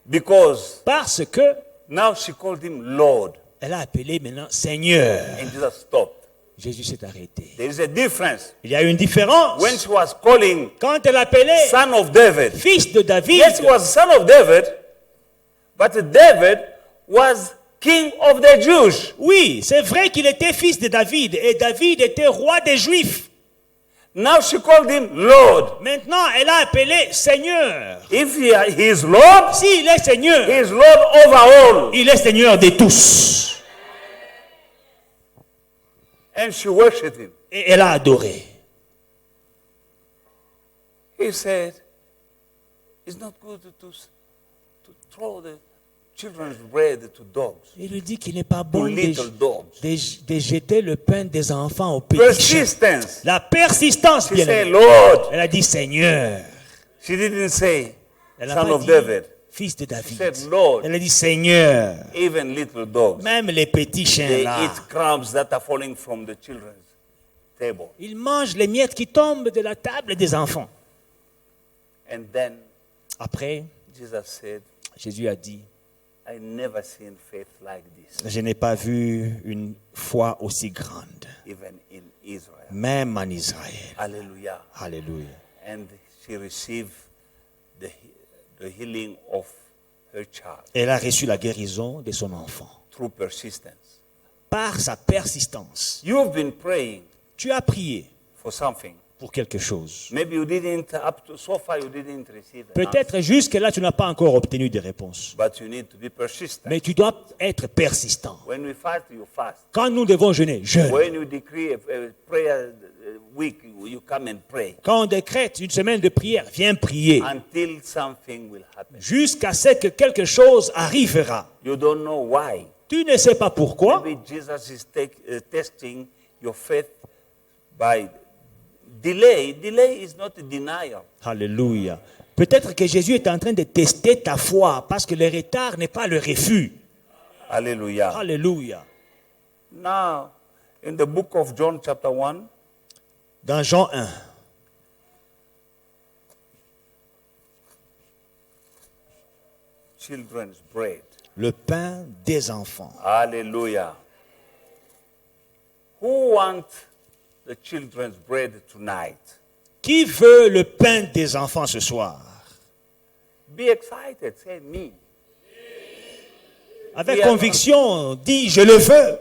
Speaker 1: Because
Speaker 2: Parce que
Speaker 1: now she called him Lord.
Speaker 2: elle a appelé maintenant Seigneur.
Speaker 1: And Jesus stopped.
Speaker 2: Jésus s'est arrêté.
Speaker 1: There is a difference.
Speaker 2: Il y a une différence.
Speaker 1: When she was calling
Speaker 2: Quand elle appelait
Speaker 1: son of David,
Speaker 2: fils de David,
Speaker 1: yes, he was son of David, but David was king of the Jews.
Speaker 2: oui, c'est vrai qu'il était fils de David et David était roi des Juifs.
Speaker 1: Now she called him Lord.
Speaker 2: Maintenant, elle a appelé Seigneur.
Speaker 1: If he is Lord,
Speaker 2: S'il est Seigneur,
Speaker 1: he is Lord over all.
Speaker 2: il est Seigneur de tous.
Speaker 1: And she worshipped him.
Speaker 2: Et elle a adoré.
Speaker 1: He said, it's not good to throw the children's bread to dogs,
Speaker 2: Il lui dit qu'il n'est pas
Speaker 1: to
Speaker 2: bon
Speaker 1: little dogs.
Speaker 2: de jeter le pain des enfants aux petits chiens.
Speaker 1: Persistence.
Speaker 2: La persistance,
Speaker 1: She
Speaker 2: bien
Speaker 1: said,
Speaker 2: aimé.
Speaker 1: Lord.
Speaker 2: Elle a dit Seigneur.
Speaker 1: She didn't say,
Speaker 2: Elle n'a
Speaker 1: son
Speaker 2: pas
Speaker 1: of
Speaker 2: dit
Speaker 1: David.
Speaker 2: fils de David.
Speaker 1: said, Lord.
Speaker 2: Elle a dit Seigneur.
Speaker 1: Even little dogs,
Speaker 2: Même les petits chiens
Speaker 1: they
Speaker 2: là,
Speaker 1: eat crumbs that are falling from the children's table.
Speaker 2: ils mangent les miettes qui tombent de la table des enfants.
Speaker 1: And then
Speaker 2: Après,
Speaker 1: Jesus said,
Speaker 2: Jésus a dit,
Speaker 1: I never seen faith like this,
Speaker 2: je n'ai pas vu une foi aussi grande,
Speaker 1: even in Israel.
Speaker 2: même en Israël.
Speaker 1: Hallelujah.
Speaker 2: Alléluia.
Speaker 1: And she received the healing of her child
Speaker 2: Elle a reçu la guérison de son enfant
Speaker 1: through persistence.
Speaker 2: par sa persistance.
Speaker 1: You've been praying
Speaker 2: Tu as prié
Speaker 1: for something.
Speaker 2: pour quelque chose.
Speaker 1: Maybe you didn't, up to so far, you didn't receive an answer,
Speaker 2: Peut-être jusque-là, tu n'as pas encore obtenu de réponse.
Speaker 1: but you need to be persistent.
Speaker 2: Mais tu dois être persistant.
Speaker 1: When we fast, you fast.
Speaker 2: Quand nous devons jeûner, jeûne.
Speaker 1: When you decree a prayer week, you come and pray
Speaker 2: Quand on décrète une semaine de prière, viens prier.
Speaker 1: until something will happen.
Speaker 2: Jusqu'à ce que quelque chose arrivera.
Speaker 1: You don't know why.
Speaker 2: Tu ne sais pas pourquoi.
Speaker 1: Maybe Jesus is testing your faith by delay. Delay is not denial.
Speaker 2: Alléluia. Peut-être que Jésus est en train de tester ta foi parce que le retard n'est pas le refus.
Speaker 1: Hallelujah.
Speaker 2: Alléluia.
Speaker 1: Now, in the book of John chapter 1,
Speaker 2: Dans Jean 1,
Speaker 1: children's bread.
Speaker 2: le pain des enfants.
Speaker 1: Hallelujah. Who wants the children's bread tonight?
Speaker 2: Qui veut le pain des enfants ce soir?
Speaker 1: Be excited. Say me.
Speaker 2: Avec
Speaker 1: Yeah.
Speaker 2: conviction, dis je le veux.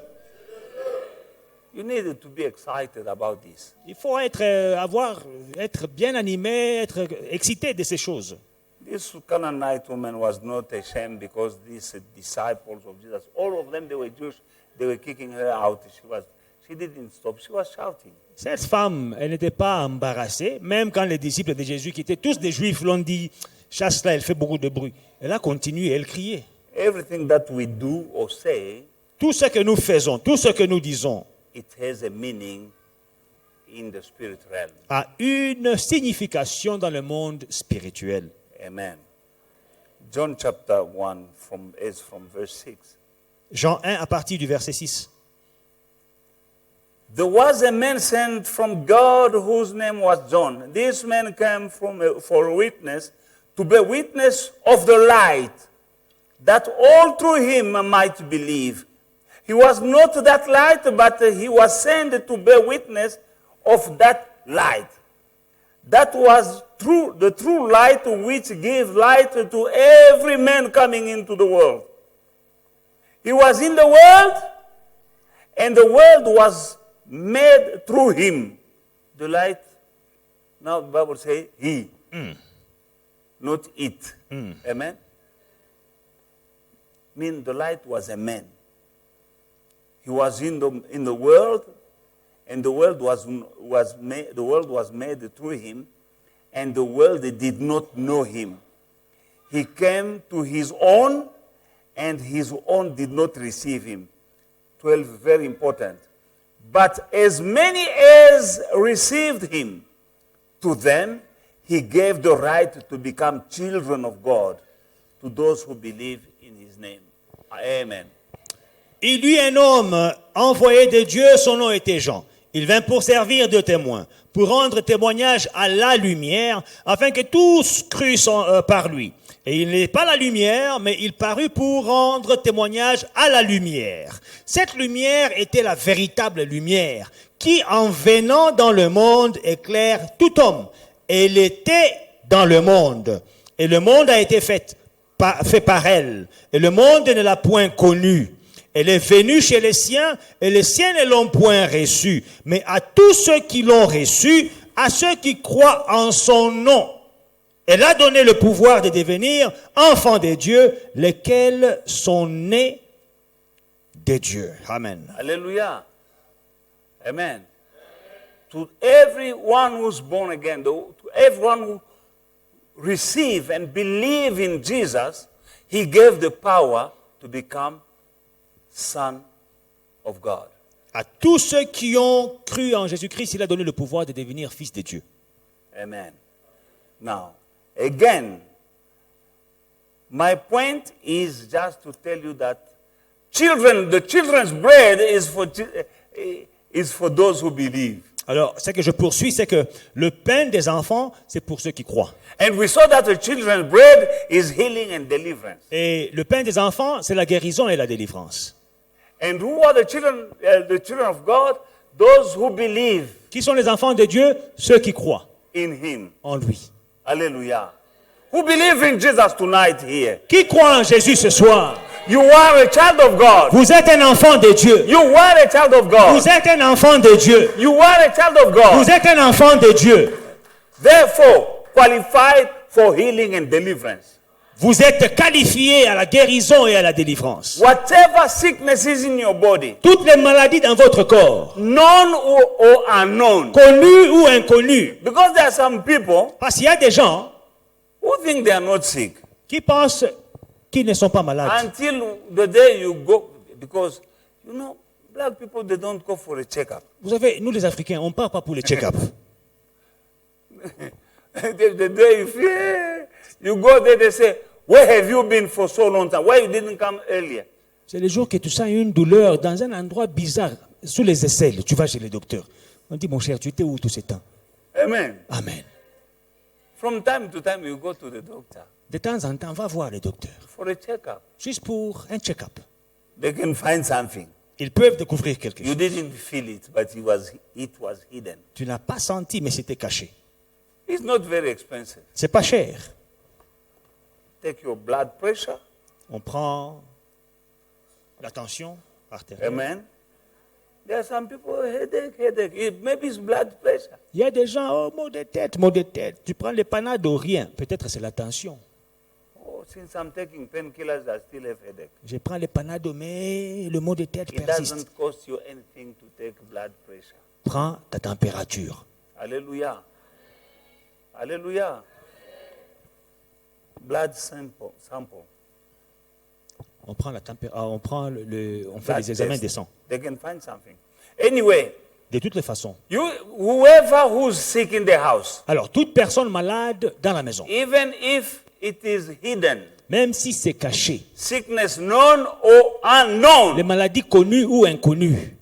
Speaker 1: You need to be excited about this.
Speaker 2: Il faut être bien animé, être excité de ces choses.
Speaker 1: This Canaanite woman was not ashamed because these disciples of Jesus, all of them, they were Jewish. They were kicking her out. She didn't stop. She was shouting.
Speaker 2: Cette femme, elle n'était pas embarrassée, même quand les disciples de Jésus, qui étaient tous des juifs, l'ont dit, chasse-la, elle fait beaucoup de bruit. Elle a continué, elle criait.
Speaker 1: Everything that we do or say,
Speaker 2: Tout ce que nous faisons, tout ce que nous disons,
Speaker 1: it has a meaning in the spirit realm.
Speaker 2: a une signification dans le monde spirituel.
Speaker 1: Amen. John chapter 1 is from verse 6.
Speaker 2: Jean 1 à partir du verset 6.
Speaker 1: There was a man sent from God whose name was John. This man came for a witness, to bear witness of the light, that all through him might believe. He was not that light, but he was sent to bear witness of that light. That was the true light which gave light to every man coming into the world. He was in the world, and the world was made through him. The light, now the Bible says he, not it. Amen? means the light was a man. He was in the world, and the world was made through him, and the world did not know him. He came to his own, and his own did not receive him. 12, very important. But as many as received him, to them he gave the right to become children of God, to those who believe in his name. Amen.
Speaker 2: Il eut un homme envoyé de Dieu, son nom était Jean. Il vint pour servir de témoin, pour rendre témoignage à la lumière, afin que tous crussent par lui. Et il n'est pas la lumière, mais il parut pour rendre témoignage à la lumière. Cette lumière était la véritable lumière, qui en venant dans le monde éclaire tout homme. Elle était dans le monde, et le monde a été fait par elle, et le monde ne l'a point connue. Elle est venue chez les siens, et les siens ne l'ont point reçue. Mais à tous ceux qui l'ont reçue, à ceux qui croient en son nom, elle a donné le pouvoir de devenir enfants de Dieu, lesquels sont nés de Dieu. Amen.
Speaker 1: Hallelujah. Amen. To everyone who's born again, to everyone who receive and believe in Jesus, he gave the power to become son of God.
Speaker 2: À tous ceux qui ont cru en Jésus-Christ, il a donné le pouvoir de devenir fils de Dieu.
Speaker 1: Amen. Now, again, my point is just to tell you that the children's bread is for those who believe.
Speaker 2: Alors, ce que je poursuis, c'est que le pain des enfants, c'est pour ceux qui croient.
Speaker 1: And we saw that the children's bread is healing and deliverance.
Speaker 2: Et le pain des enfants, c'est la guérison et la délivrance.
Speaker 1: And who are the children of God? Those who believe
Speaker 2: Qui sont les enfants de Dieu? Ceux qui croient
Speaker 1: in him.
Speaker 2: en lui.
Speaker 1: Hallelujah. Who believe in Jesus tonight here?
Speaker 2: Qui croit en Jésus ce soir?
Speaker 1: You are a child of God.
Speaker 2: Vous êtes un enfant de Dieu.
Speaker 1: You are a child of God.
Speaker 2: Vous êtes un enfant de Dieu.
Speaker 1: You are a child of God.
Speaker 2: Vous êtes un enfant de Dieu.
Speaker 1: Therefore, qualified for healing and deliverance.
Speaker 2: Vous êtes qualifié à la guérison et à la délivrance.
Speaker 1: Whatever sickness is in your body,
Speaker 2: Toutes les maladies dans votre corps,
Speaker 1: known or unknown,
Speaker 2: connues ou inconnues.
Speaker 1: because there are some people
Speaker 2: Parce qu'il y a des gens
Speaker 1: who think they are not sick
Speaker 2: qui pensent qu'ils ne sont pas malades.
Speaker 1: until the day you go, because, black people, they don't go for a checkup.
Speaker 2: Vous savez, nous les Africains, on ne part pas pour les check-up.
Speaker 1: The day you go there, they say, where have you been for so long time? Why you didn't come earlier?
Speaker 2: C'est le jour que tu sens une douleur dans un endroit bizarre, sous les aisselles. Tu vas chez le docteur. On dit, mon cher, tu étais où tout ce temps?
Speaker 1: Amen.
Speaker 2: Amen.
Speaker 1: From time to time, you go to the doctor
Speaker 2: De temps en temps, va voir le docteur.
Speaker 1: for a checkup.
Speaker 2: Juste pour un check-up.
Speaker 1: They can find something.
Speaker 2: Ils peuvent découvrir quelque
Speaker 1: You
Speaker 2: chose.
Speaker 1: didn't feel it, but it was hidden.
Speaker 2: Tu n'as pas senti, mais c'était caché.
Speaker 1: It's not very expensive.
Speaker 2: C'est pas cher.
Speaker 1: Take your blood pressure.
Speaker 2: On prend la tension artérielle.
Speaker 1: Amen. There are some people, headache. Maybe it's blood pressure.
Speaker 2: Il y a des gens, oh, maux de tête, maux de tête. Tu prends les Panado, rien. Peut-être c'est la tension.
Speaker 1: Oh, since I'm taking painkillers, I still have headache.
Speaker 2: Je prends les Panado, mais le maux de tête
Speaker 1: It
Speaker 2: persiste.
Speaker 1: doesn't cost you anything to take blood pressure.
Speaker 2: Prends ta température.
Speaker 1: Hallelujah. Hallelujah. Blood sample.
Speaker 2: On prend la température, on fait
Speaker 1: Blood
Speaker 2: les examens
Speaker 1: test.
Speaker 2: des sangs.
Speaker 1: They can find something. Anyway,
Speaker 2: De toutes les façons.
Speaker 1: whoever who's sick in the house,
Speaker 2: Alors, toute personne malade dans la maison,
Speaker 1: even if it is hidden,
Speaker 2: même si c'est caché,
Speaker 1: sickness known or unknown,
Speaker 2: les maladies connues ou inconnues,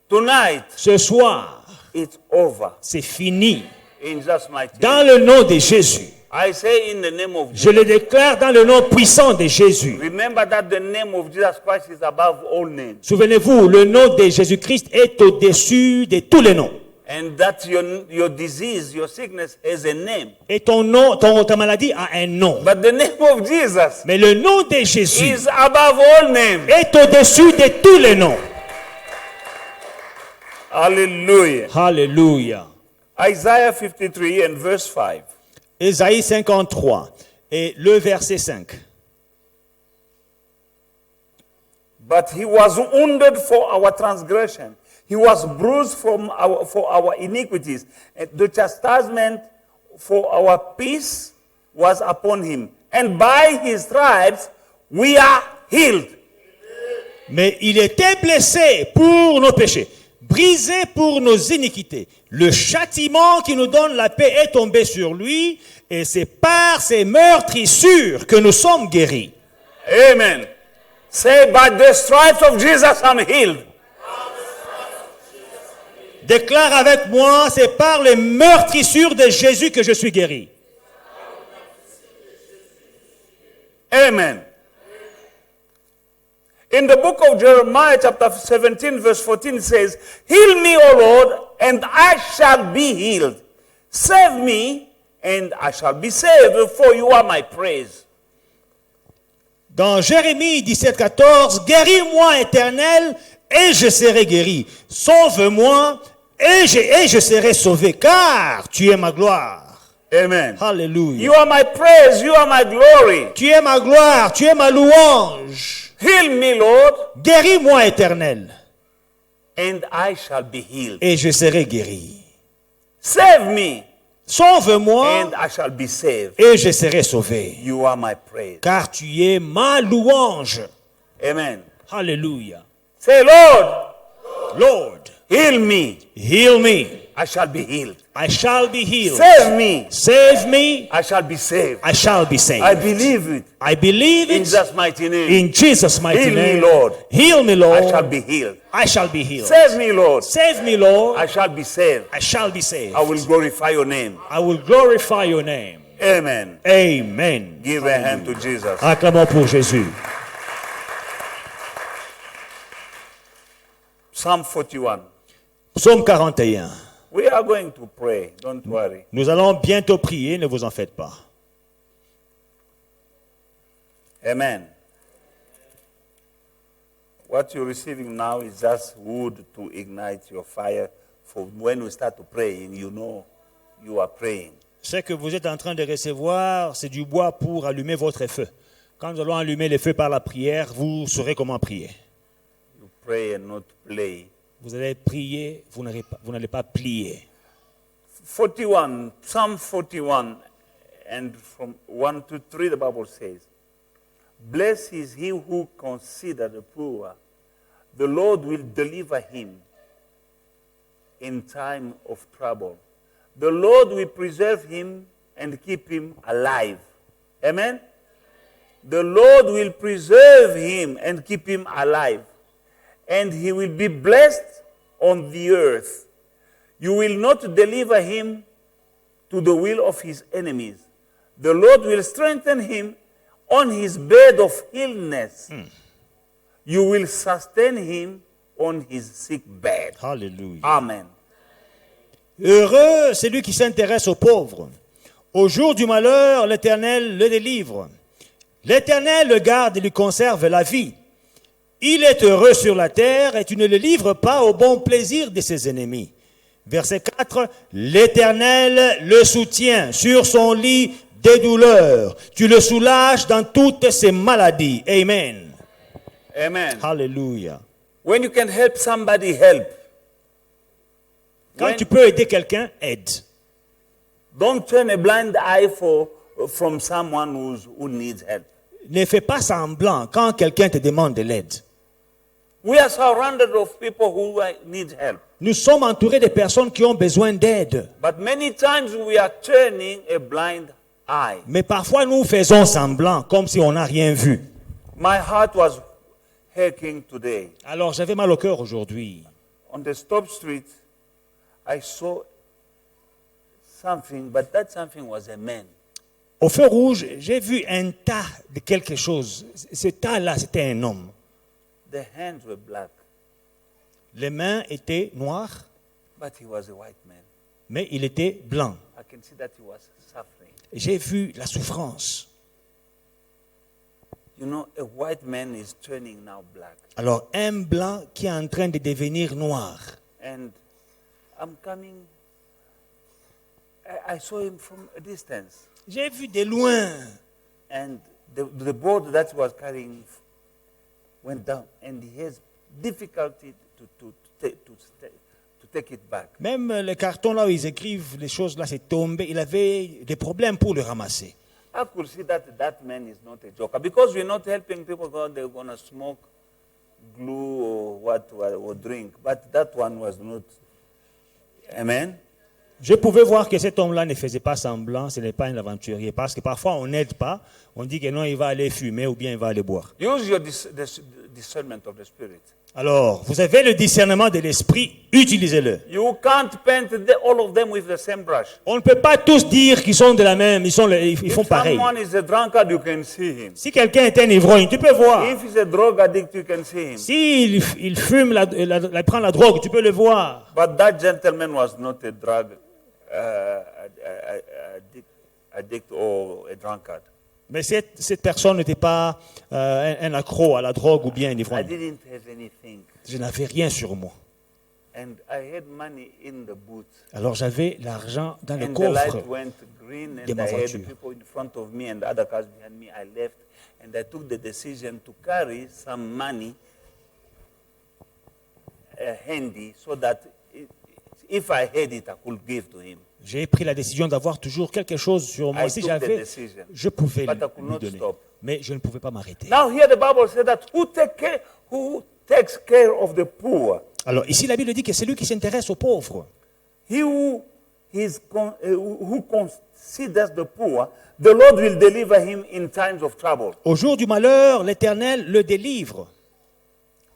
Speaker 1: tonight
Speaker 2: ce soir,
Speaker 1: it's over.
Speaker 2: c'est fini.
Speaker 1: In Jesus' mighty name.
Speaker 2: Dans le nom de Jésus.
Speaker 1: I say in the name of
Speaker 2: Je
Speaker 1: Jesus.
Speaker 2: le déclare dans le nom puissant de Jésus.
Speaker 1: Remember that the name of Jesus Christ is above all names.
Speaker 2: Souvenez-vous, le nom de Jésus-Christ est au-dessus de tous les noms.
Speaker 1: And that your disease, your sickness has a name.
Speaker 2: Et ton nom, ta maladie a un nom.
Speaker 1: But the name of Jesus
Speaker 2: Mais le nom de Jésus
Speaker 1: is above all names.
Speaker 2: est au-dessus de tous les noms.
Speaker 1: Hallelujah.
Speaker 2: Alléluia.
Speaker 1: Isaiah 53 and verse 5.
Speaker 2: Ésaïe 53 et le verset 5.
Speaker 1: But he was wounded for our transgression. He was bruised for our iniquities. And the chastisement for our peace was upon him. And by his stripes we are healed.
Speaker 2: Mais il était blessé pour nos péchés, brisé pour nos iniquités. Le châtiment qui nous donne la paix est tombé sur lui, et c'est par ses meurtrissures que nous sommes guéris.
Speaker 1: Amen. Say, by the stripes of Jesus I'm healed.
Speaker 2: Déclare avec moi, c'est par les meurtrissures de Jésus que je suis guéri.
Speaker 1: Amen. In the book of Jeremiah, chapter 17, verse 14 says, Heal me, O Lord, and I shall be healed. Save me, and I shall be saved, for you are my praise.
Speaker 2: Dans Jérémie 17,14, guéris-moi, Éternel, et je serai guéri. Sauve-moi, et je serai sauvé, car tu es ma gloire.
Speaker 1: Amen.
Speaker 2: Alléluia.
Speaker 1: You are my praise, you are my glory.
Speaker 2: Tu es ma gloire, tu es ma louange.
Speaker 1: Heal me, Lord,
Speaker 2: Guéris-moi, Éternel,
Speaker 1: and I shall be healed.
Speaker 2: et je serai guéri.
Speaker 1: Save me,
Speaker 2: Sauve-moi,
Speaker 1: and I shall be saved.
Speaker 2: et je serai sauvé,
Speaker 1: You are my praise.
Speaker 2: car tu es ma louange.
Speaker 1: Amen.
Speaker 2: Alléluia.
Speaker 1: Say, Lord,
Speaker 2: Lord,
Speaker 1: heal me.
Speaker 2: heal me.
Speaker 1: I shall be healed.
Speaker 2: I shall be healed.
Speaker 1: Save me.
Speaker 2: Save me.
Speaker 1: I shall be saved.
Speaker 2: I shall be saved.
Speaker 1: I believe it.
Speaker 2: I believe
Speaker 1: In
Speaker 2: it
Speaker 1: Jesus' mighty name.
Speaker 2: in Jesus' mighty
Speaker 1: Heal me,
Speaker 2: name.
Speaker 1: Lord.
Speaker 2: Heal me,
Speaker 1: I
Speaker 2: Lord.
Speaker 1: shall be healed.
Speaker 2: I shall be healed.
Speaker 1: Save me, Lord.
Speaker 2: Save me, Lord.
Speaker 1: I shall be saved.
Speaker 2: I shall be saved.
Speaker 1: I will glorify your name.
Speaker 2: I will glorify your name.
Speaker 1: Amen.
Speaker 2: Amen.
Speaker 1: Give a hand to Jesus.
Speaker 2: Acclamons pour Jésus.
Speaker 1: Psalm 41.
Speaker 2: Psaume 41.
Speaker 1: We are going to pray. Don't worry.
Speaker 2: Nous allons bientôt prier, ne vous en faites pas.
Speaker 1: Amen. What you're receiving now is just wood to ignite your fire. For when we start to praying, you know you are praying.
Speaker 2: Ce que vous êtes en train de recevoir, c'est du bois pour allumer votre feu. Quand nous allons allumer le feu par la prière, vous saurez comment prier.
Speaker 1: You pray and not play.
Speaker 2: Vous allez prier, vous n'allez pas plier.
Speaker 1: 41, Psalm 41, and from 1 to 3, the Bible says, Blessed is he who considers the poor. The Lord will deliver him in time of trouble. The Lord will preserve him and keep him alive. Amen? The Lord will preserve him and keep him alive. And he will be blessed on the earth. You will not deliver him to the will of his enemies. The Lord will strengthen him on his bed of illness. You will sustain him on his sick bed.
Speaker 2: Alléluia.
Speaker 1: Amen.
Speaker 2: Heureux celui qui s'intéresse aux pauvres. Au jour du malheur, l'Éternel le délivre. L'Éternel le garde et lui conserve la vie. Il est heureux sur la terre et tu ne le livres pas au bon plaisir de ses ennemis. Verset 4, l'Éternel le soutient sur son lit des douleurs. Tu le soulages dans toutes ses maladies. Amen.
Speaker 1: Amen.
Speaker 2: Alléluia.
Speaker 1: When you can help somebody, help.
Speaker 2: Quand
Speaker 1: When-
Speaker 2: tu peux aider quelqu'un, aide.
Speaker 1: Don't turn a blind eye from someone who needs help.
Speaker 2: Ne fais pas semblant quand quelqu'un te demande de l'aide.
Speaker 1: We are surrounded of people who need help.
Speaker 2: Nous sommes entourés de personnes qui ont besoin d'aide.
Speaker 1: But many times we are turning a blind eye.
Speaker 2: Mais parfois nous faisons semblant, comme si on n'a rien vu.
Speaker 1: My heart was aching today.
Speaker 2: Alors j'avais mal au cœur aujourd'hui.
Speaker 1: On the stop street, I saw something, but that something was a man.
Speaker 2: Au feu rouge, j'ai vu un tas de quelque chose. Ce tas-là, c'était un homme.
Speaker 1: The hands were black,
Speaker 2: Les mains étaient noires,
Speaker 1: but he was a white man.
Speaker 2: mais il était blanc.
Speaker 1: I can see that he was suffering.
Speaker 2: J'ai vu la souffrance.
Speaker 1: You know, a white man is turning now black.
Speaker 2: Alors un blanc qui est en train de devenir noir.
Speaker 1: And I'm coming, I saw him from a distance.
Speaker 2: J'ai vu de loin.
Speaker 1: And the board that he was carrying went down, and he has difficulty to take it back.
Speaker 2: Même les cartons là où ils écrivent les choses là, c'est tombé. Il avait des problèmes pour le ramasser.
Speaker 1: I could see that man is not a joker because we're not helping people because they're going to smoke glue or drink. But that one was not. Amen.
Speaker 2: Je pouvais voir que cet homme-là ne faisait pas semblant, ce n'est pas un aventurier. Parce que parfois, on n'aide pas, on dit que non, il va aller fumer ou bien il va aller boire.
Speaker 1: Use your discernment of the spirit.
Speaker 2: Alors, vous avez le discernement de l'esprit, utilisez-le.
Speaker 1: You can't paint all of them with the same brush.
Speaker 2: On ne peut pas tous dire qu'ils sont de la même, ils font
Speaker 1: If
Speaker 2: pareil.
Speaker 1: someone is a drunkard, you can see him.
Speaker 2: Si quelqu'un est un ivrogne, tu peux voir.
Speaker 1: If he's a drug addict, you can see him.
Speaker 2: S'il il fume, prend la drogue, tu peux le voir.
Speaker 1: But that gentleman was not a drug addict or a drunkard.
Speaker 2: Mais cette personne n'était pas un accro à la drogue ou bien un
Speaker 1: I
Speaker 2: ivrogne.
Speaker 1: didn't have anything.
Speaker 2: Je n'avais rien sur moi.
Speaker 1: And I had money in the boot.
Speaker 2: Alors j'avais l'argent dans le
Speaker 1: And the light
Speaker 2: coffre.
Speaker 1: went green
Speaker 2: de
Speaker 1: and
Speaker 2: ma
Speaker 1: I had
Speaker 2: voiture.
Speaker 1: people in front of me and other cars behind me. I left and I took the decision to carry some money handy so that if I had it, I could give to him.
Speaker 2: J'ai pris la décision d'avoir toujours quelque chose sur moi.
Speaker 1: I
Speaker 2: Si
Speaker 1: took the
Speaker 2: j'avais,
Speaker 1: decision.
Speaker 2: je pouvais
Speaker 1: But I could
Speaker 2: lui
Speaker 1: not
Speaker 2: donner.
Speaker 1: stop.
Speaker 2: Mais je ne pouvais pas m'arrêter.
Speaker 1: Now here the Bible says that who takes care of the poor?
Speaker 2: Alors ici, la Bible dit que c'est lui qui s'intéresse aux pauvres.
Speaker 1: He who considers the poor, the Lord will deliver him in times of trouble.
Speaker 2: Au jour du malheur, l'Éternel le délivre.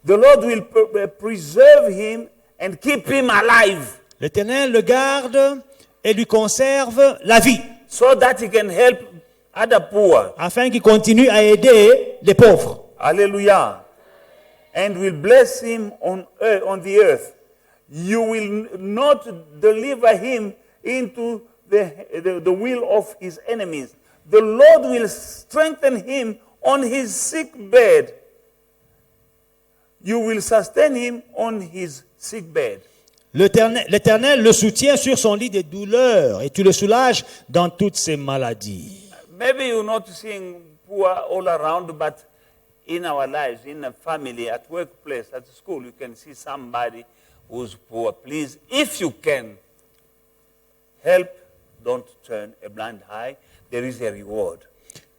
Speaker 1: The Lord will preserve him and keep him alive
Speaker 2: L'Éternel le garde et lui conserve la vie,
Speaker 1: so that he can help other poor.
Speaker 2: afin qu'il continue à aider les pauvres.
Speaker 1: Hallelujah. And will bless him on the earth. You will not deliver him into the will of his enemies. The Lord will strengthen him on his sick bed. You will sustain him on his sick bed.
Speaker 2: L'Éternel le soutient sur son lit de douleur et tu le soulages dans toutes ses maladies.
Speaker 1: Maybe you're not seeing poor all around, but in our lives, in a family, at workplace, at school, you can see somebody who's poor. Please, if you can help, don't turn a blind eye. There is a reward.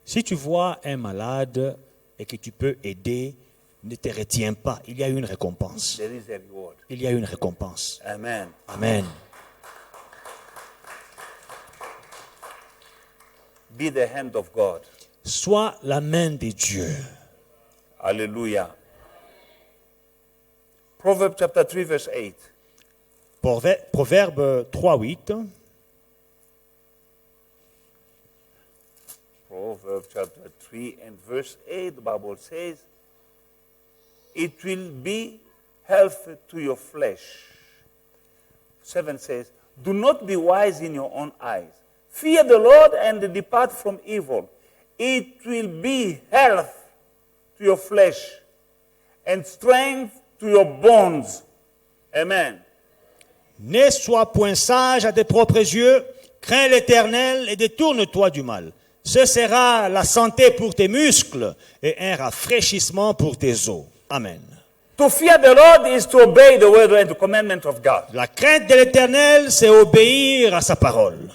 Speaker 2: Si tu vois un malade et que tu peux aider, ne te retiens pas. Il y a une récompense.
Speaker 1: There is a reward.
Speaker 2: Il y a une récompense.
Speaker 1: Amen.
Speaker 2: Amen.
Speaker 1: Be the hand of God.
Speaker 2: Sois la main de Dieu.
Speaker 1: Hallelujah. Proverbs chapter 3, verse 8.
Speaker 2: Proverbe 3:8.
Speaker 1: Proverbs chapter 3 and verse 8, the Bible says, it will be health to your flesh. 7 says, do not be wise in your own eyes. Fear the Lord and depart from evil. It will be health to your flesh and strength to your bones. Amen.
Speaker 2: Ne sois point sage à tes propres yeux, crains l'Éternel et détourne-toi du mal. Ce sera la santé pour tes muscles et un rafraîchissement pour tes os. Amen.
Speaker 1: To fear the Lord is to obey the word and the commandment of God.
Speaker 2: La crainte de l'Éternel, c'est obéir à sa parole.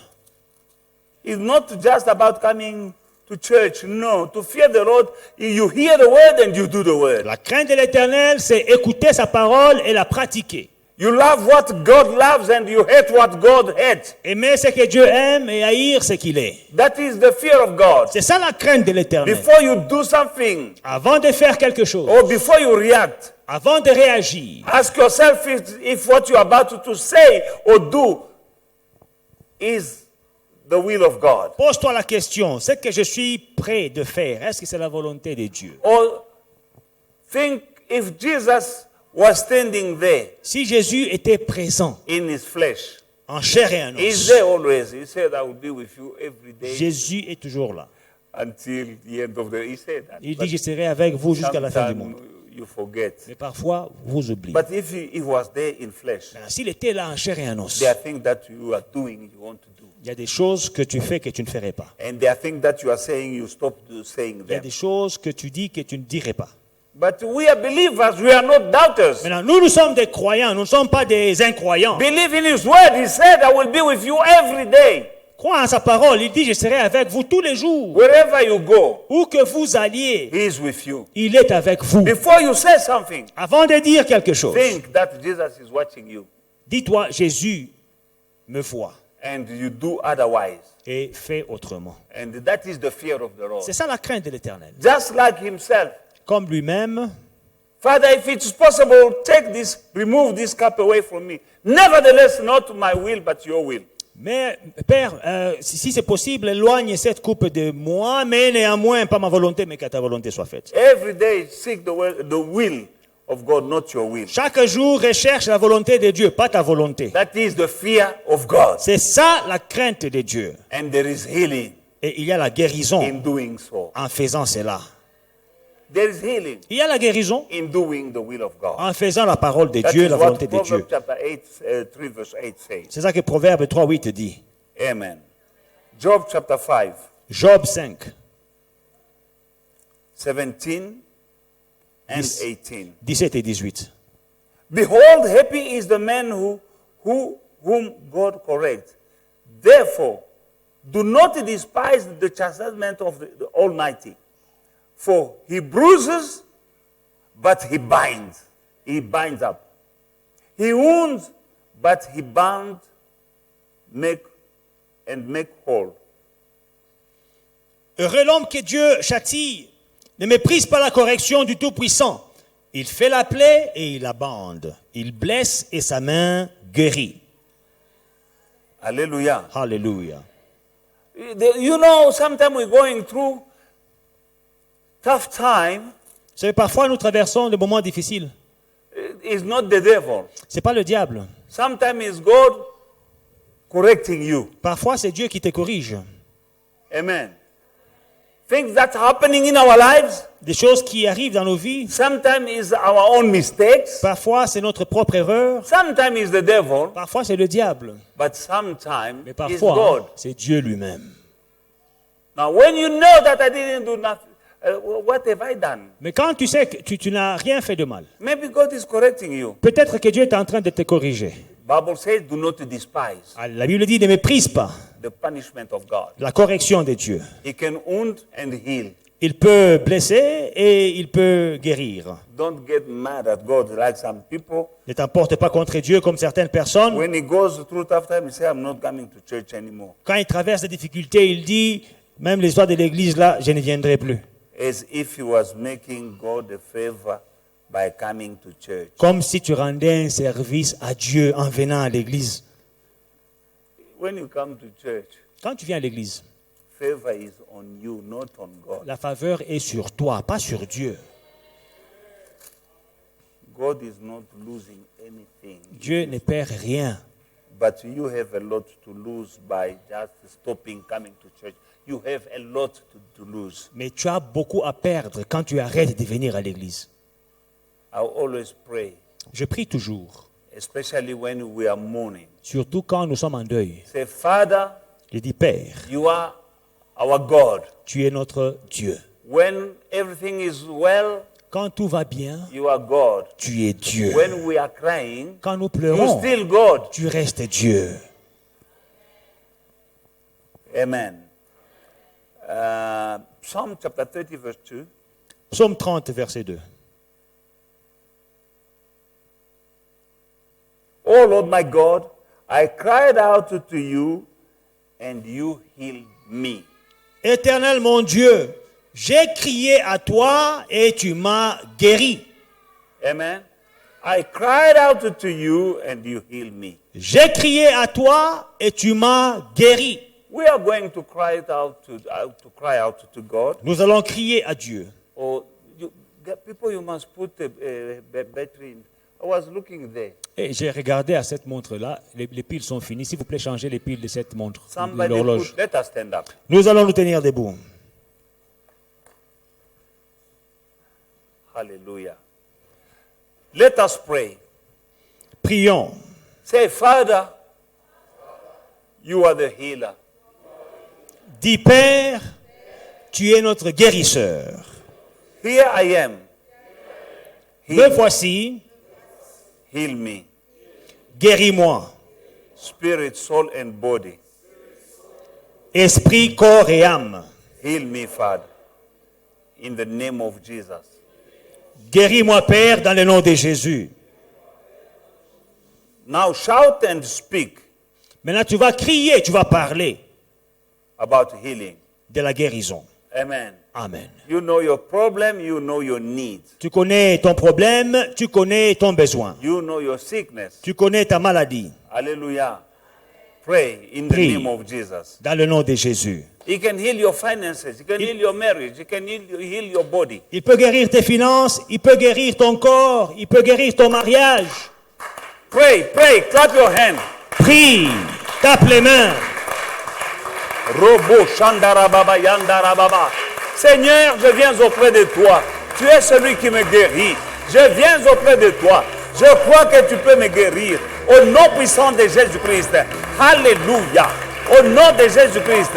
Speaker 1: It's not just about coming to church. No, to fear the Lord, you hear the word and you do the word.
Speaker 2: La crainte de l'Éternel, c'est écouter sa parole et la pratiquer.
Speaker 1: You love what God loves and you hate what God hates.
Speaker 2: Aimer ce que Dieu aime et haïr ce qu'il est.
Speaker 1: That is the fear of God.
Speaker 2: C'est ça la crainte de l'Éternel.
Speaker 1: Before you do something
Speaker 2: Avant de faire quelque chose,
Speaker 1: or before you react,
Speaker 2: avant de réagir,
Speaker 1: ask yourself if what you are about to say or do is the will of God.
Speaker 2: pose-toi la question, ce que je suis prêt de faire, est-ce que c'est la volonté de Dieu?
Speaker 1: Or think if Jesus was standing there
Speaker 2: Si Jésus était présent
Speaker 1: in his flesh.
Speaker 2: en chair et en
Speaker 1: He's
Speaker 2: os,
Speaker 1: there always. He said, I will be with you every day
Speaker 2: Jésus est toujours là.
Speaker 1: until the end of the. He said that.
Speaker 2: Il
Speaker 1: But
Speaker 2: dit, je serai avec vous jusqu'à la fin du monde.
Speaker 1: sometimes you forget.
Speaker 2: Mais parfois, vous oubliez.
Speaker 1: But if he was there in flesh,
Speaker 2: Maintenant, s'il était là en chair et en os,
Speaker 1: there are things that you are doing you want to do.
Speaker 2: il y a des choses que tu fais que tu ne ferais pas.
Speaker 1: And there are things that you are saying you stop saying
Speaker 2: Il y a
Speaker 1: them.
Speaker 2: des choses que tu dis que tu ne dirais pas.
Speaker 1: But we are believers, we are not doubters.
Speaker 2: Maintenant, nous sommes des croyants, nous ne sommes pas des incroyants.
Speaker 1: Believe in His word. He said, I will be with you every day.
Speaker 2: Crois en sa parole, il dit, je serai avec vous tous les jours.
Speaker 1: Wherever you go,
Speaker 2: Où que vous alliez,
Speaker 1: He is with you.
Speaker 2: il est avec vous.
Speaker 1: Before you say something,
Speaker 2: Avant de dire quelque chose,
Speaker 1: think that Jesus is watching you.
Speaker 2: dis-toi, Jésus me voit
Speaker 1: And you do otherwise.
Speaker 2: et fais autrement.
Speaker 1: And that is the fear of the Lord.
Speaker 2: C'est ça la crainte de l'Éternel.
Speaker 1: Just like Himself.
Speaker 2: Comme lui-même,
Speaker 1: Father, if it's possible, take this, remove this cup away from me. Nevertheless, not my will, but your will.
Speaker 2: mais Père, si c'est possible, éloigne cette coupe de moi, mais néanmoins, pas ma volonté, mais que ta volonté soit faite.
Speaker 1: Every day, seek the will of God, not your will.
Speaker 2: Chaque jour, recherche la volonté de Dieu, pas ta volonté.
Speaker 1: That is the fear of God.
Speaker 2: C'est ça la crainte de Dieu.
Speaker 1: And there is healing
Speaker 2: Et il y a la guérison
Speaker 1: in doing so.
Speaker 2: en faisant cela.
Speaker 1: There is healing
Speaker 2: Il y a la guérison
Speaker 1: in doing the will of God.
Speaker 2: en faisant la parole de
Speaker 1: That
Speaker 2: Dieu,
Speaker 1: is
Speaker 2: la
Speaker 1: what
Speaker 2: volonté de Dieu.
Speaker 1: Proverbs chapter 8, 3 verse 8 says.
Speaker 2: C'est ça que Proverbe 3:8 dit.
Speaker 1: Amen. Job chapter 5,
Speaker 2: Job 5,
Speaker 1: 17 and
Speaker 2: 10.
Speaker 1: 18.
Speaker 2: 17 et 18.
Speaker 1: Behold, happy is the man whom God corrects. Therefore, do not despise the chastisement of the Almighty. For He bruises, but He binds. He binds up. He wounds, but He bound, make whole.
Speaker 2: Heureux l'homme que Dieu châtie, ne méprise pas la correction du Tout-Puissant. Il fait la plaie et il la bande. Il blesse et sa main guérit.
Speaker 1: Hallelujah.
Speaker 2: Alléluia.
Speaker 1: You know, sometimes we're going through tough time.
Speaker 2: Vous savez, parfois nous traversons des moments difficiles.
Speaker 1: It's not the devil.
Speaker 2: C'est pas le diable.
Speaker 1: Sometimes it's God correcting you.
Speaker 2: Parfois c'est Dieu qui te corrige.
Speaker 1: Amen. Things that's happening in our lives,
Speaker 2: Des choses qui arrivent dans nos vies.
Speaker 1: sometimes is our own mistakes,
Speaker 2: Parfois c'est notre propre erreur.
Speaker 1: sometimes is the devil,
Speaker 2: Parfois c'est le diable.
Speaker 1: but sometimes
Speaker 2: Mais
Speaker 1: is
Speaker 2: parfois
Speaker 1: God.
Speaker 2: c'est Dieu lui-même.
Speaker 1: Now, when you know that I didn't do nothing, what have I done?
Speaker 2: Mais quand tu sais que tu n'as rien fait de mal,
Speaker 1: Maybe God is correcting you.
Speaker 2: peut-être que Dieu est en train de te corriger.
Speaker 1: Bible says, do not despise
Speaker 2: Ah, la Bible dit ne méprise pas
Speaker 1: the punishment of God.
Speaker 2: la correction de Dieu.
Speaker 1: He can wound and heal.
Speaker 2: Il peut blesser et il peut guérir.
Speaker 1: Don't get mad at God like some people.
Speaker 2: Ne t'emporte pas contre Dieu comme certaines personnes.
Speaker 1: When he goes through tough time, he says, I'm not coming to church anymore.
Speaker 2: Quand il traverse des difficultés, il dit, même les soirs de l'église, là, je ne viendrai plus.
Speaker 1: As if he was making God a favor by coming to church.
Speaker 2: Comme si tu rendais un service à Dieu en venant à l'église.
Speaker 1: When you come to church,
Speaker 2: Quand tu viens à l'église,
Speaker 1: favor is on you, not on God.
Speaker 2: la faveur est sur toi, pas sur Dieu.
Speaker 1: God is not losing anything.
Speaker 2: Dieu ne perd rien.
Speaker 1: But you have a lot to lose by just stopping coming to church. You have a lot to lose.
Speaker 2: Mais tu as beaucoup à perdre quand tu arrêtes de venir à l'église.
Speaker 1: I always pray,
Speaker 2: Je prie toujours,
Speaker 1: especially when we are mourning.
Speaker 2: surtout quand nous sommes en deuil.
Speaker 1: Say, Father,
Speaker 2: Je dis, Père,
Speaker 1: you are our God.
Speaker 2: tu es notre Dieu.
Speaker 1: When everything is well,
Speaker 2: Quand tout va bien,
Speaker 1: you are God.
Speaker 2: tu es Dieu.
Speaker 1: When we are crying,
Speaker 2: Quand nous
Speaker 1: you're
Speaker 2: pleurons,
Speaker 1: still God.
Speaker 2: tu restes Dieu.
Speaker 1: Amen. Psalm chapter 30, verse 2.
Speaker 2: Psaume 30, verset 2.
Speaker 1: Oh Lord my God, I cried out to you, and you healed me.
Speaker 2: Éternel mon Dieu, j'ai crié à toi et tu m'as guéri.
Speaker 1: Amen. I cried out to you, and you healed me.
Speaker 2: J'ai crié à toi et tu m'as guéri.
Speaker 1: We are going to cry out to God.
Speaker 2: Nous allons crier à Dieu.
Speaker 1: Or people, you must put a battery in. I was looking there.
Speaker 2: Et j'ai regardé à cette montre-là. Les piles sont finies. S'il vous plaît, changez les piles de cette montre, de
Speaker 1: Somebody
Speaker 2: l'horloge.
Speaker 1: let us stand up.
Speaker 2: Nous allons nous tenir debout.
Speaker 1: Hallelujah. Let us pray.
Speaker 2: Prions.
Speaker 1: Say, Father, you are the healer.
Speaker 2: Dis, Père, tu es notre guérisseur.
Speaker 1: Here I am.
Speaker 2: Me voici,
Speaker 1: Heal me.
Speaker 2: guéris-moi,
Speaker 1: Spirit, soul, and body.
Speaker 2: esprit, corps et âme.
Speaker 1: Heal me, Father. In the name of Jesus.
Speaker 2: Guéris-moi, Père, dans le nom de Jésus.
Speaker 1: Now shout and speak
Speaker 2: Maintenant, tu vas crier, tu vas parler
Speaker 1: about healing.
Speaker 2: de la guérison.
Speaker 1: Amen.
Speaker 2: Amen.
Speaker 1: You know your problem, you know your need.
Speaker 2: Tu connais ton problème, tu connais ton besoin.
Speaker 1: You know your sickness.
Speaker 2: Tu connais ta maladie.
Speaker 1: Hallelujah. Pray in the
Speaker 2: Prie.
Speaker 1: name of Jesus.
Speaker 2: Dans le nom de Jésus.
Speaker 1: He can heal your finances. He can heal your marriage. He can heal your body.
Speaker 2: Il peut guérir tes finances, il peut guérir ton corps, il peut guérir ton mariage.
Speaker 1: Pray, pray, clap your hand.
Speaker 2: Prie, tape les mains.
Speaker 1: Robo Shandarababa Yandarababa. Seigneur, je viens auprès de toi. Tu es celui qui me guérit. Je viens auprès de toi. Je crois que tu peux me guérir. Au nom puissant de Jésus-Christ. Alléluia. Au nom de Jésus-Christ.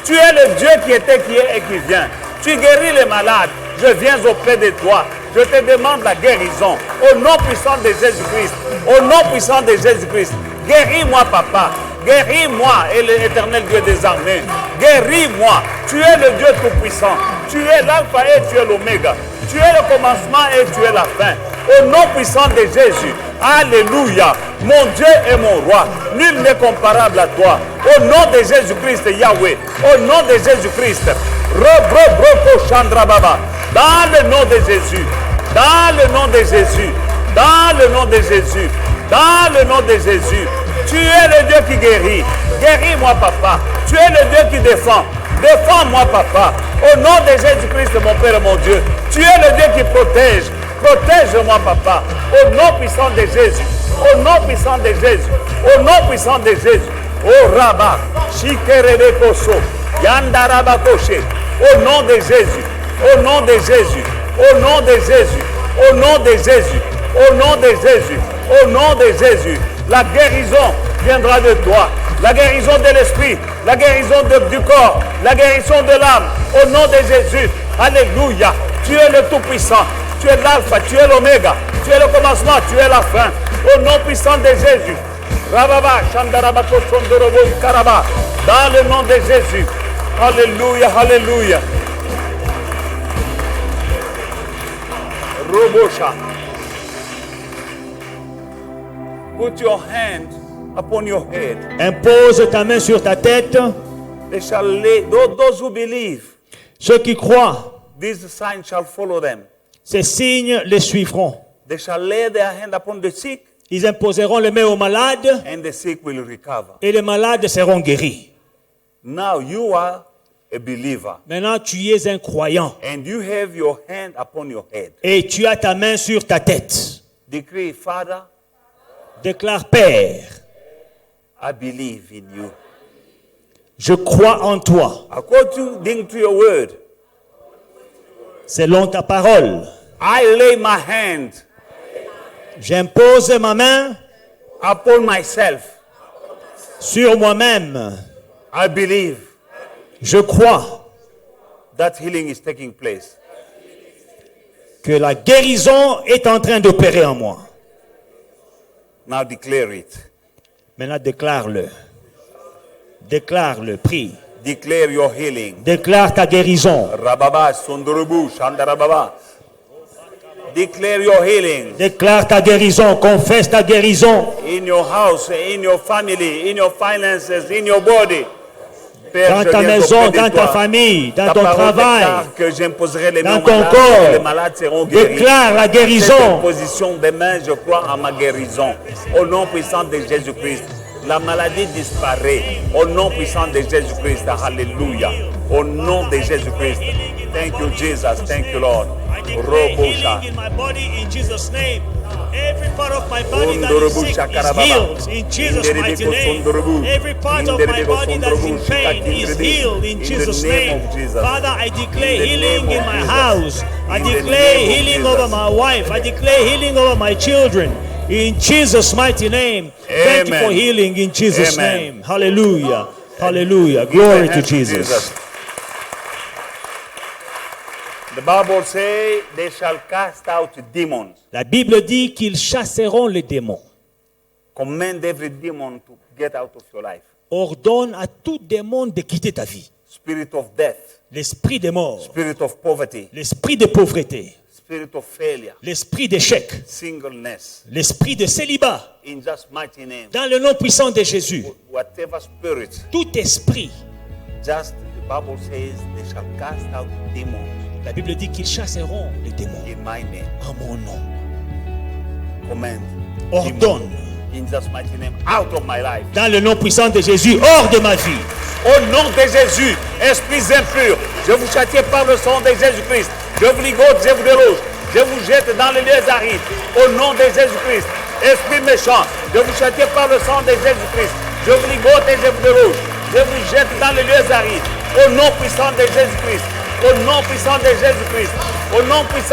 Speaker 1: Tu es le Dieu qui était, qui est et qui vient. Tu guéris les malades. Je viens auprès de toi. Je te demande la guérison. Au nom puissant de Jésus-Christ. Au nom puissant de Jésus-Christ. Guéris-moi, papa. Guéris-moi, et l'éternel Dieu des armées. Guéris-moi. Tu es le Dieu tout-puissant. Tu es l'alpha et tu es l'oméga. Tu es le commencement et tu es la fin. Au nom puissant de Jésus. Alléluia. Mon Dieu et mon roi. Nul n'est comparable à toi. Au nom de Jésus-Christ, Yahweh. Au nom de Jésus-Christ. Dans le nom de Jésus. Dans le nom de Jésus. Dans le nom de Jésus. Dans le nom de Jésus. Tu es le Dieu qui guérit. Guéris-moi, papa. Tu es le Dieu qui défend. Défends-moi, papa. Au nom de Jésus-Christ, mon Père et mon Dieu. Tu es le Dieu qui protège. Protège-moi, papa. Au nom puissant de Jésus. Au nom puissant de Jésus. Au nom puissant de Jésus. Oh Rabba. Shikerebe Koso. Yandaraba Koshe. Au nom de Jésus. Au nom de Jésus. Au nom de Jésus. Au nom de Jésus. Au nom de Jésus. Au nom de Jésus. La guérison viendra de toi. La guérison de l'esprit. La guérison du corps. La guérison de l'âme. Au nom de Jésus. Alléluia. Tu es le Tout-Puissant. Tu es l'alpha. Tu es l'oméga. Tu es le commencement. Tu es la fin. Au nom puissant de Jésus. Rababa, Shandaraba, Kosondorobo, Karaba. Dans le nom de Jésus. Alléluia. Alléluia. Robosha. Put your hand upon your head.
Speaker 2: Impose ta main sur ta tête.
Speaker 1: They shall lay, those who believe,
Speaker 2: Ceux qui croient,
Speaker 1: these signs shall follow them.
Speaker 2: ces signes les suivront.
Speaker 1: They shall lay their hand upon the sick,
Speaker 2: Ils imposeront les mains aux malades
Speaker 1: and the sick will recover.
Speaker 2: et les malades seront guéris.
Speaker 1: Now you are a believer,
Speaker 2: Maintenant, tu es un croyant
Speaker 1: and you have your hand upon your head.
Speaker 2: et tu as ta main sur ta tête.
Speaker 1: Decree, Father,
Speaker 2: Déclare, Père,
Speaker 1: I believe in you.
Speaker 2: je crois en toi.
Speaker 1: According to your word,
Speaker 2: Selon ta parole,
Speaker 1: I lay my hand
Speaker 2: j'impose ma main
Speaker 1: upon myself.
Speaker 2: sur moi-même.
Speaker 1: I believe
Speaker 2: Je crois
Speaker 1: that healing is taking place.
Speaker 2: que la guérison est en train d'opérer en moi.
Speaker 1: Now declare it.
Speaker 2: Maintenant, déclare-le. Déclare-le, prie.
Speaker 1: Declare your healing.
Speaker 2: Déclare ta guérison.
Speaker 1: Rababa, Sondorobu, Shandarababa. Declare your healing
Speaker 2: Déclare ta guérison. Confesse ta guérison.
Speaker 1: in your house, in your family, in your finances, in your body. Père,
Speaker 2: Dans
Speaker 1: je
Speaker 2: ta
Speaker 1: viens
Speaker 2: maison,
Speaker 1: auprès de
Speaker 2: dans ta
Speaker 1: toi.
Speaker 2: famille, dans
Speaker 1: Ta
Speaker 2: ton
Speaker 1: parole
Speaker 2: travail,
Speaker 1: déclare que j'imposerai les
Speaker 2: dans
Speaker 1: mains aux
Speaker 2: ton
Speaker 1: malades,
Speaker 2: corps.
Speaker 1: et les malades seront guéris.
Speaker 2: Déclare la
Speaker 1: Cette
Speaker 2: guérison.
Speaker 1: imposition des mains, je crois en ma guérison. Au nom puissant de Jésus-Christ. La maladie disparaît. Au nom puissant de Jésus-Christ. Alléluia. Au nom de Jésus-Christ. Thank you, Jesus. Thank you, Lord.
Speaker 2: I declare
Speaker 1: Robosha.
Speaker 2: healing in my body in Jesus' name. Every part of my body that is
Speaker 1: Ondorobu
Speaker 2: sick is
Speaker 1: shakarababa.
Speaker 2: healed in Jesus'
Speaker 1: Inderebe
Speaker 2: mighty name.
Speaker 1: kosondorobu.
Speaker 2: Every part of my
Speaker 1: Inderebe
Speaker 2: body that is in
Speaker 1: kosondorobu
Speaker 2: pain is
Speaker 1: shikatinderebe.
Speaker 2: healed in
Speaker 1: In the
Speaker 2: Jesus'
Speaker 1: name
Speaker 2: name.
Speaker 1: of Jesus.
Speaker 2: Father, I declare
Speaker 1: In the
Speaker 2: healing
Speaker 1: name
Speaker 2: in
Speaker 1: of
Speaker 2: my
Speaker 1: Jesus.
Speaker 2: house. I
Speaker 1: In the
Speaker 2: declare
Speaker 1: name of
Speaker 2: healing
Speaker 1: Jesus.
Speaker 2: over my wife. I declare healing over my children. In Jesus' mighty name. Thank you
Speaker 1: Amen.
Speaker 2: for healing in Jesus'
Speaker 1: Amen.
Speaker 2: name. Hallelujah. Hallelujah.
Speaker 1: Give a
Speaker 2: Glory
Speaker 1: hand
Speaker 2: to Jesus.
Speaker 1: The Bible says they shall cast out demons.
Speaker 2: La Bible dit qu'ils chasseront les démons.
Speaker 1: Command every demon to get out of your life.
Speaker 2: Ordonne à tout démon de quitter ta vie.
Speaker 1: Spirit of death,
Speaker 2: L'esprit des morts,
Speaker 1: spirit of poverty,
Speaker 2: l'esprit de pauvreté,
Speaker 1: spirit of failure,
Speaker 2: l'esprit d'échec,
Speaker 1: singleness.
Speaker 2: l'esprit de célibat.
Speaker 1: In just mighty name,
Speaker 2: Dans le nom puissant de Jésus,
Speaker 1: whatever spirit,
Speaker 2: tout esprit,
Speaker 1: just the Bible says they shall cast out demons
Speaker 2: la Bible dit qu'ils chasseront les démons
Speaker 1: in my name.
Speaker 2: en mon nom.
Speaker 1: Command.
Speaker 2: Ordonne,
Speaker 1: In just mighty name, out of my life.
Speaker 2: dans le nom puissant de Jésus, hors de ma vie.
Speaker 1: Au nom de Jésus, esprits impurs, je vous châtie par le sang de Jésus-Christ. Je vous ligote, je vous déloge. Je vous jette dans les lieux arides. Au nom de Jésus-Christ, esprit méchant, je vous châtie par le sang de Jésus-Christ. Je vous ligote et je vous déloge. Je vous jette dans les lieux arides. Au nom puissant de Jésus-Christ. Au nom puissant de Jésus-Christ. Au nom puissant